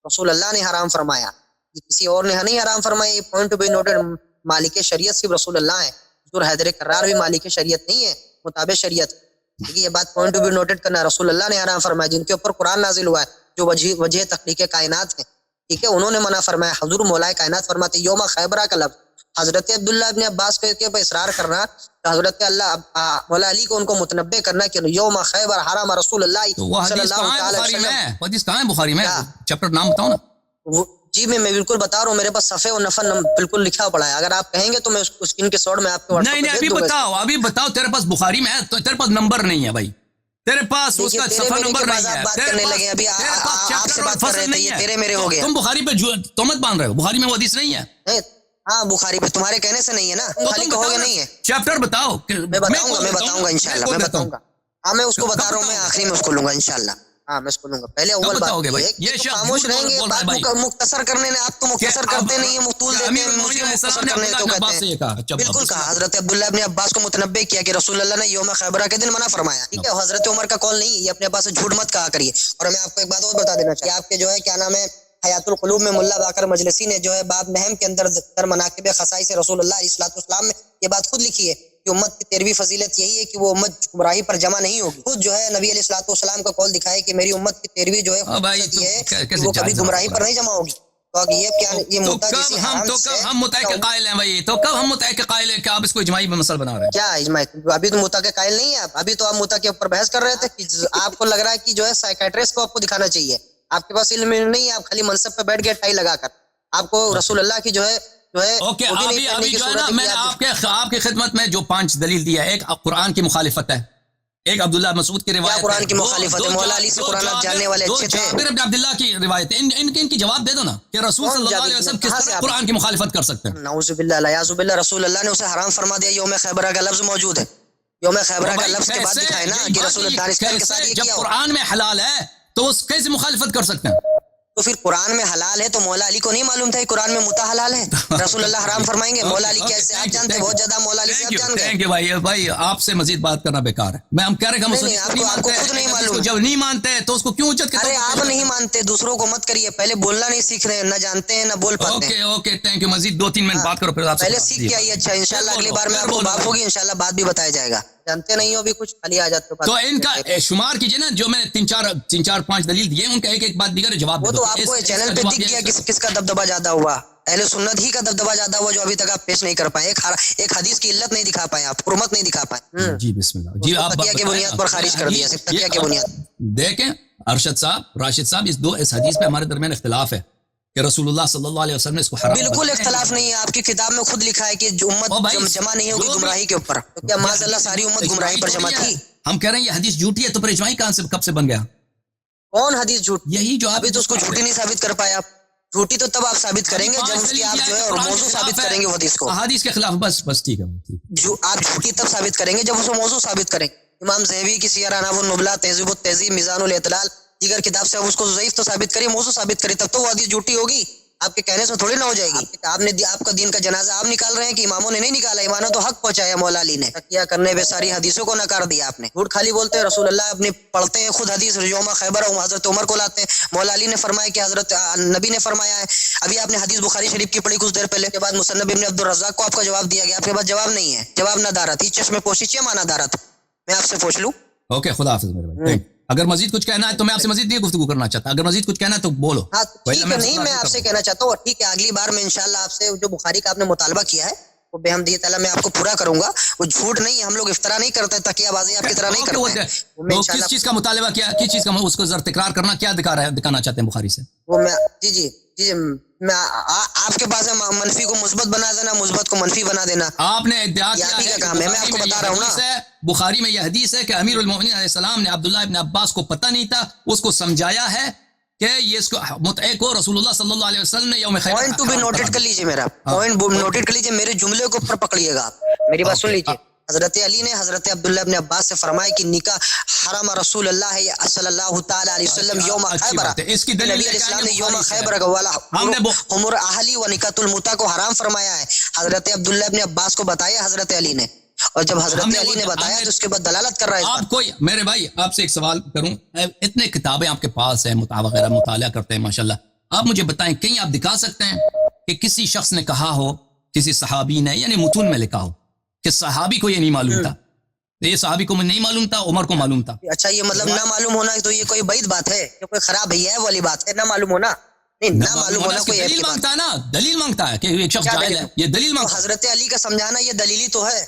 رسول اللہ نے حرام فرمایا, یہ کسی اور نے نہیں حرام فرمایا. یہ پوائنٹ ٹو بی نوٹڈ, مالک شریعت صرف رسول اللہ ہے. حضور حیدر کرار بھی مالک شریعت نہیں ہے, مطابق شریعت. یہ بات پوائنٹ ٹو بی نوٹڈ کرنا, رسول اللہ نے حرام فرمایا جن کے اوپر قرآن نازل ہوا ہے, جو وجہ تخلیق کائنات ہے, ٹھیک ہے, انہوں نے منع فرمایا. حضور مولا کائنات فرماتے یوم خیبرہ کا لفظ حضرت عبداللہ ابن عباس کے اوپر اصرار کرنا, حضرت اللہ مولا علی کو ان کو متنبع کرنا کہ یوم خیبر حرام رسول اللہ صلی اللہ علیہ وسلم. حدیث کہاں ہے بخاری میں, چیپٹر نام بتاؤ نا. جی میں بالکل بتا رہا ہوں, میرے پاس صفحے اور نفر بالکل لکھا پڑا ہے. اگر آپ کہیں گے تو میں اسکرین کے شاٹ میں آپ کو نہیں ابھی بتاؤ تیرے پاس بخاری میں ہے تو تیرے پاس نمبر نہیں ہے بھائی, تیرے پاس اس کا صفحہ نمبر نہیں ہے. بات کرنے لگے ابھی آپ سے بات کر رہے تھے, یہ تیرے میرے ہو گیا. تم بخاری پہ تہمت باندھ رہے ہو, بخاری میں وہ حدیث نہیں ہے. ہاں بخاری پہ تمہارے کہنے سے نہیں ہے نا, خالی کہو گے نہیں ہے. چیپٹر بتاؤ. میں بتاؤں گا انشاءاللہ, میں بتاؤں گا. ہاں میں اس کو بتا رہا ہوں, میں آخری میں اس کو لوں گا انشاءاللہ. ہاں میں اس کو لوں گا. پہلے اول بات یہ خاموش رہیں گے, بات مختصر کرنے نے آپ تو مختصر کرتے نہیں ہیں, مطول دیتے ہیں, مجھے مختصر کرنے تو کہتے ہیں. بالکل کہا, حضرت عبداللہ ابن عباس کو متنبع کیا کہ رسول اللہ نے یوم خیبرہ کے دن منع فرمایا, ٹھیک ہے. حضرت عمر کا قول نہیں, یہ اپنے پاس جھوٹ مت کہا کریے. اور میں آپ کو ایک بات اور بتا دینا چاہیے, آپ کے جو ہے کیا نام ہے حیات القلوب میں ملا باقر مجلسی نے جو ہے باب نہم کے اندر در مناقب خصائص رسول اللہ علیہ الصلوۃ والسلام میں یہ بات خود لکھی ہے کہ امت کی 13ویں فضیلت یہی ہے کہ وہ امت گمراہی پر جمع نہیں ہوگی. خود جو ہے نبی علیہ الصلوۃ والسلام کا قول دکھائے کہ میری امت کی 13ویں جو ہے خصلت یہ ہے کہ وہ کبھی گمراہی پر نہیں جمع ہوگی. تو یہ کیا یہ مدعا جیسی حرام سے ہم متع کے قائل ہیں بھائی, تو کب ہم متع کے قائل ہیں کہ آپ اس کو اجماعی میں مسئلہ بنا رہے ہیں؟ کیا اجماعی؟ ابھی تو مدعا کے قائل نہیں ہے آپ. ابھی تو آپ مدعا کے اوپر بحث کر رہے تھے کہ آپ کو لگ رہا ہے کہ جو ہے سائیکیٹرسٹ کو آپ کو دکھانا چاہیے. آپ کے پاس علم نہیں ہے, آپ خالی منصب پہ بیٹھ گئے ٹائی لگا کر. آپ کو رسول اللہ کی جو ہے اوکے ابھی جو ہے نا میں نے آپ کی خدمت میں جو 5 دلیل دیا ہے, ایک قرآن کی مخالفت ہے, ایک عبداللہ مسعود کی روایت ہے, قرآن کی مخالفت ہے. مولا علی سے قرآن آپ جاننے والے اچھے تھے. جابر بن عبداللہ کی روایت ہے. ان کی جواب دے دو نا کہ رسول صلی اللہ علیہ وسلم کس طرح قرآن کی مخالفت کر سکتے ہیں؟ نعوذ باللہ الیاذ باللہ. رسول اللہ نے اسے حرام فرما دیا. یوم خیبر کا لفظ موجود ہے. یوم خیبر کا لفظ کے بعد دکھائے نا کہ رسول اللہ نے کے ساتھ یہ کیا. جب قرآن میں حلال ہے تو اس کیسے مخالفت کر سکتے ہیں؟ تو پھر قرآن میں حلال ہے تو مولا علی کو نہیں معلوم تھا کہ قرآن میں متع حلال ہے؟ رسول اللہ حرام فرمائیں گے؟ مولا علی کیسے آپ جانتے ہیں؟ بہت زیادہ مولا علی سے آپ جان گئے. بھائی آپ سے مزید بات کرنا بیکار ہے. میں ہم کہہ رہے ہیں آپ کو خود نہیں معلوم. جب نہیں مانتے تو اس کو کیوں اجت ارے آپ نہیں مانتے, دوسروں کو مت کریے. پہلے بولنا نہیں سیکھ رہے, نہ جانتے ہیں نہ بول پاتے ہیں. Okay thank you. مزید 2-3 منٹ بات کرو پھر آپ پہلے سیکھ کے آئیے. اچھا انشاءاللہ اگلی بار میں آپ کو بات ہوگی, انشاءاللہ بات بھی بتایا جائے گا. جانتے نہیں ہو ابھی کچھ, خالی آ جاتے ہو. تو ان کا شمار کیجیے نا, جو میں 3-4-5 دلیل دیے ان کا ایک بات دیگر جواب. وہ تو آپ کو چینل پہ دکھ گیا کس کا دبدبا زیادہ ہوا. اہل سنت ہی کا دبدبا زیادہ ہوا جو ابھی تک آپ پیش نہیں کر پائے. ایک حدیث کی علت نہیں دکھا پائے, آپ حرمت نہیں دکھا پائے. جی بسم اللہ. جی آپ تقیہ کی بنیاد پر خارج کر دیا, صرف تقیہ کی بنیاد. دیکھیں ارشد صاحب, راشد صاحب, اس حدیث پہ ہمارے درمیان اختلاف ہے کہ رسول اللہ صلی اللہ علیہ وسلم نے اس کو حرام. بالکل اختلاف نہیں ہے. آپ کی کتاب میں خود لکھا ہے کہ امت جمع نہیں ہوگی گمراہی کے اوپر. تو کیا معاذ اللہ ساری امت گمراہی پر جمع تھی؟ ہم کہہ رہے ہیں یہ حدیث جھوٹی ہے, تو پھر اجماعی کب سے بن گیا؟ کون حدیث جھوٹ؟ یہی جو ابھی تو اس کو جھوٹی نہیں ثابت کر پائے آپ. جھوٹی تو تب آپ ثابت کریں گے جب اس کی آپ جو ہے اور موضوع ثابت کریں گے. وہ حدیث کو حدیث کے خلاف بس ٹھیک ہے. آپ جھوٹی تب ثابت کریں گے جب اس کو موضوع ثابت کریں. امام ذہبی کی سیرہ اعلام النبلاء, تہذیب التہذیب, میزان الاعتدال, دیگر کتاب سے آپ اس کو ضعیف تو ثابت کریے, موضوع ثابت کریے, تب تو وہ حدیث جھوٹی ہوگی. آپ کے کہنے سے تھوڑی نہ ہو جائے گی. آپ کا دین کا جنازہ آپ نکال رہے ہیں کہ اماموں نے نہیں نکالا. اماموں تو حق پہنچایا مولا علی نے. تقیہ کرنے پہ ساری حدیثوں کو نکار دیا آپ نے. جھوٹ خالی بولتے ہیں. رسول اللہ اپنے پڑھتے ہیں خود حدیث یوم خیبر, حضرت عمر کو لاتے ہیں. مولا علی نے فرمایا کہ حضرت نبی نے فرمایا ہے. ابھی آپ نے حدیث بخاری شریف کی پڑھی کچھ دیر پہلے. کے بعد مصنف ابن عبدالرزاق کو آپ کا جواب دیا گیا. آپ کے پاس جواب نہیں ہے. جواب نہ دارت, ہی چشم پوشی چھ مانا دارت. میں آپ سے پوچھ لوں. اوکے خدا حافظ میرے بھائی. اگر مزید کچھ کہنا ہے تو میں آپ سے مزید نہیں گفتگو کرنا چاہتا. اگر مزید کچھ کہنا ہے تو بولو. ہاں ٹھیک ہے, نہیں میں آپ سے کہنا چاہتا ہوں ٹھیک ہے, اگلی بار میں انشاءاللہ آپ سے جو بخاری کا آپ نے مطالبہ کیا ہے وہ بحمدی تعالیٰ میں آپ کو پورا کروں گا. وہ جھوٹ نہیں, ہم لوگ افطرا نہیں کرتے, تقیہ بازی آپ کی طرح نہیں کرتے. کس چیز کا مطالبہ کیا, کس چیز کا اس کو ذرا تکرار کرنا, کیا دکھانا چاہتے ہیں بخاری سے؟ وہ میں جی میں آپ کے پاس ہے منفی کو مثبت بنا دینا, مثبت کو منفی بنا دینا. آپ نے ادعا کیا ہے, کام ہے, میں آپ کو بتا رہا ہوں نا. بخاری میں یہ حدیث ہے کہ امیر المؤمنین علیہ السلام نے عبداللہ ابن عباس کو پتہ نہیں تھا, اس کو سمجھایا ہے کہ یہ اس کو متعے کو رسول اللہ صلی اللہ علیہ وسلم نے یوم خیبر. پوائنٹ ٹو بھی نوٹڈ کر لیجئے, میرا پوائنٹ نوٹڈ کر لیجئے, میرے جملے کو اوپر پکڑیے گا آپ, میری بات سن لیجئے. حضرت علی نے حضرت عبداللہ ابن عباس سے فرمایا کہ نکاح حرم رسول اللہ صلی اللہ تعالی علیہ وسلم یوم خیبر. اس کی دلیل نبی علیہ السلام نے یوم خیبر والا عمر اہلی و نکاۃ المتع کو حرام فرمایا ہے. حضرت عبداللہ ابن عباس کو بتایا حضرت علی نے, اور جب حضرت علی نے بتایا تو اس کے بعد دلالت کر رہا ہے. آپ کوئی میرے بھائی آپ سے ایک سوال کروں, اتنے کتابیں آپ کے پاس ہیں, وغیرہ مطالعہ کرتے ہیں ماشاءاللہ, آپ مجھے بتائیں کہیں آپ دکھا سکتے ہیں کہ کسی شخص نے کہا ہو, کسی صحابی نے, یعنی متون میں لکھا ہو کہ صحابی کو یہ نہیں معلوم تھا, یہ صحابی کو نہیں معلوم تھا, عمر کو معلوم تھا. اچھا یہ مطلب نہ معلوم ہونا تو یہ کوئی بعید بات ہے, یہ کوئی خراب ہے والی بات ہے, نہ معلوم ہونا. نہیں, نہ معلوم ہونا کوئی دلیل مانگتا ہے نا, دلیل مانگتا ہے کہ ایک شخص جاہل ہے, یہ دلیل مانگتا ہے. حضرت علی کا سمجھانا یہ دلیلی تو ہے.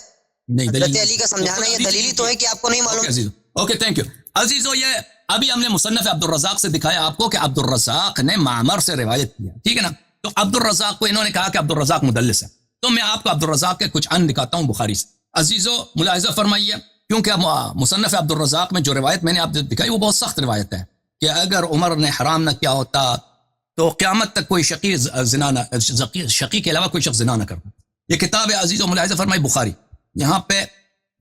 نہیں, حضرت علی کا سمجھانا یہ دلیلی تو ہے کہ آپ کو نہیں معلوم. اوکے تھینک یو عزیزو. یہ ابھی ہم نے مصنف عبدالرزاق سے دکھایا آپ کو کہ عبدالرزاق نے معمر سے روایت کیا, ٹھیک ہے نا. تو عبدالرزاق کو انہوں نے کہا کہ عبدالرزاق مدلس ہے, تو میں آپ کو عبدالرزاق کے کچھ ان دکھاتا ہوں بخاری سے. عزیزو ملاحظہ فرمائیے, کیونکہ مصنف عبدالرزاق میں جو روایت میں نے آپ دکھائی وہ بہت سخت روایت ہے کہ اگر عمر نے حرام نہ کیا ہوتا تو قیامت تک کوئی شقی کے علاوہ کوئی شخص زنا نہ کرتا. یہ کتاب ہے عزیزو ملاحظہ فرمائی بخاری. یہاں پہ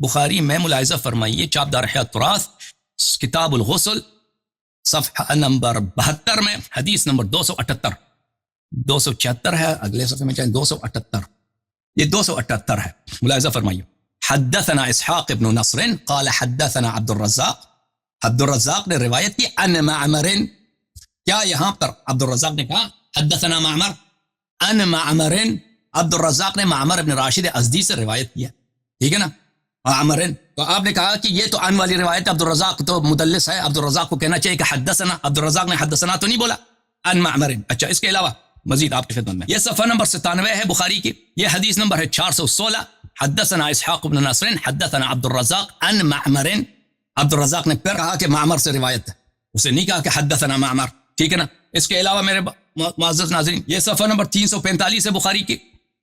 بخاری میں ملاحظہ فرمائیے چاپدار حیات تراث کتاب الغسل صفحہ نمبر 72 میں حدیث نمبر 278 ہے, اگلے صفحے میں چاہیں 278, یہ 278 ہے. ملاحظہ فرمائیے. حدثنا اسحاق ابن نصر قال حدثنا عبد الرزاق نے روایت کی عن معمر کیا یہاں پر عبد الرزاق نے کہا حدثنا معمر ان معمر؟ عبد الرزاق نے معمر ابن راشد ازدی سے روایت کیا, ٹھیک ہے نا, معمر. تو آپ نے کہا کہ یہ تو ان والی روایت, عبد الرزاق تو مدلس ہے, عبد الرزاق کو کہنا چاہیے کہ حدثنا. عبد الرزاق نے حدثنا تو نہیں بولا, ان معمر. اچھا, اس کے علاوہ مزید آپ کی خدمت میں یہ صفحہ نمبر 97 ہے بخاری کی, یہ حدیث نمبر ہے 416. حدثنا اسحاق بن نصر حدثنا عبد الرزاق ان معمر. عبد الرزاق نے پھر کہا کہ معمر سے روایت ہے, اسے نہیں کہا کہ حدثنا معمر, ٹھیک ہے نا. اس کے علاوہ میرے معزز ناظرین یہ صفحہ نمبر 345 ہے بخاری کی,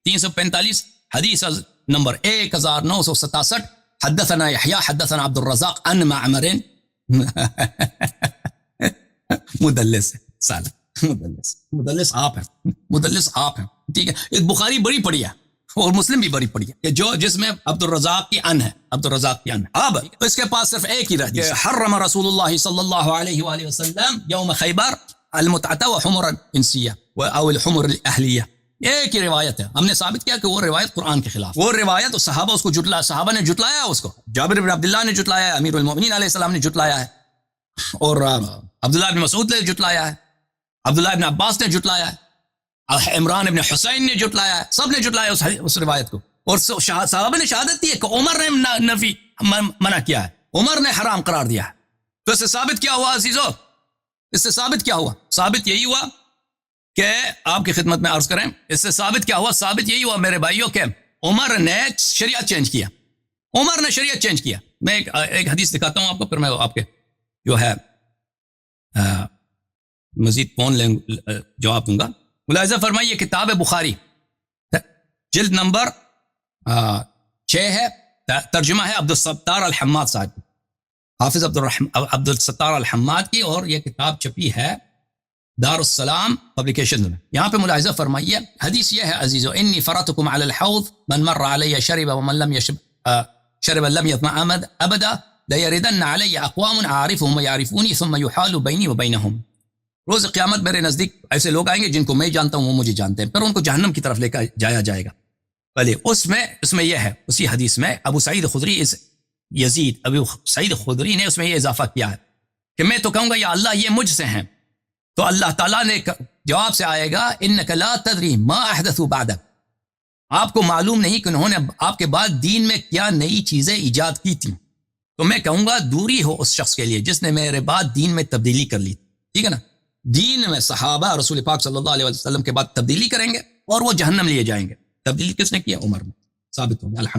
345 حدیث نمبر 1967. حدثنا يحيى حدثنا عبد الرزاق ان معمر. مدلس سالہ, مدلس آپ ہیں, مدلس آپ ہیں, ٹھیک ہے. ایک بخاری بڑی پڑی ہے اور مسلم بھی بڑی پڑی ہے کہ جو جس میں عبد الرزاق کی ان ہے, عبد الرزاق کی ان. اب اس کے پاس صرف ایک ہی رہی کہ حرم رسول اللہ صلی اللہ علیہ وآلہ وسلم یوم خیبر المتعۃ وحمر الانسیہ او الحمر الاہلیہ. ایک ہی روایت ہے, ہم نے ثابت کیا کہ وہ روایت قرآن کے خلاف, وہ روایت صحابہ اس کو جٹلا, صحابہ نے جٹلایا اس کو, جابر بن عبداللہ نے جٹلایا ہے, امیر المؤمنین علیہ السلام نے جٹلایا ہے, اور عبداللہ بن مسعود نے جٹلایا ہے, عبداللہ بن عباس نے جٹلایا ہے, عمران بن حسین نے جٹلایا ہے, سب نے جٹلایا اس روایت کو. اور صحابہ نے شہادت دی ہے کہ عمر نے نفی منع کیا ہے, عمر نے حرام قرار دیا ہے. تو اس سے ثابت کیا ہوا عزیزو, اس سے ثابت کیا ہوا؟ ثابت یہی ہوا کہ آپ کی خدمت میں عرض کریں, اس سے ثابت کیا ہوا؟ ثابت یہی ہوا میرے بھائیوں کہ عمر نے شریعت چینج کیا, عمر نے شریعت چینج کیا. میں ایک حدیث دکھاتا ہوں آپ کو, پھر میں آپ کے جو ہے مزید فون جواب دوں گا. ملاحظہ فرمائیے کتاب بخاری جلد نمبر 6 ہے, ترجمہ ہے عبد الستار الحماد صاحب, حافظ عبد الستار الحماد کی, اور یہ کتاب چھپی ہے دار السلام پبلیکیشن میں. یہاں پہ ملاحظہ فرمائیے, حدیث یہ ہے عزیزو, انی فرطکم علی الحوض من مر علی شرب ومن لم شرب لم يظمأ ابدا لیردن علی اقوام عارفهم ویعرفونی ثم یحال بینی وبینہم. روز قیامت میرے نزدیک ایسے لوگ آئیں گے جن کو میں جانتا ہوں وہ مجھے جانتے ہیں, پھر ان کو جہنم کی طرف لے کر جایا جائے گا. بھلے اس میں یہ ہے, اسی حدیث میں ابو سعید خدری ابو سعید خدری نے اس میں یہ اضافہ کیا ہے کہ میں تو کہوں گا یا اللہ یہ مجھ سے ہیں, تو اللہ تعالیٰ نے جواب سے آئے گا انک لا تدری ما احدثوا بعدک, آپ کو معلوم نہیں کہ انہوں نے آپ کے بعد دین میں کیا نئی چیزیں ایجاد کی تھیں. تو میں کہوں گا دوری ہو اس شخص کے لیے جس نے میرے بعد دین میں تبدیلی کر لی, ٹھیک ہے نا. دین میں صحابہ رسول پاک صلی اللہ علیہ وسلم کے بعد تبدیلی کریں گے اور وہ جہنم لیے جائیں گے. تبدیلی کس نے کیا؟ عمر میں. ثابت ہو گیا الحمد.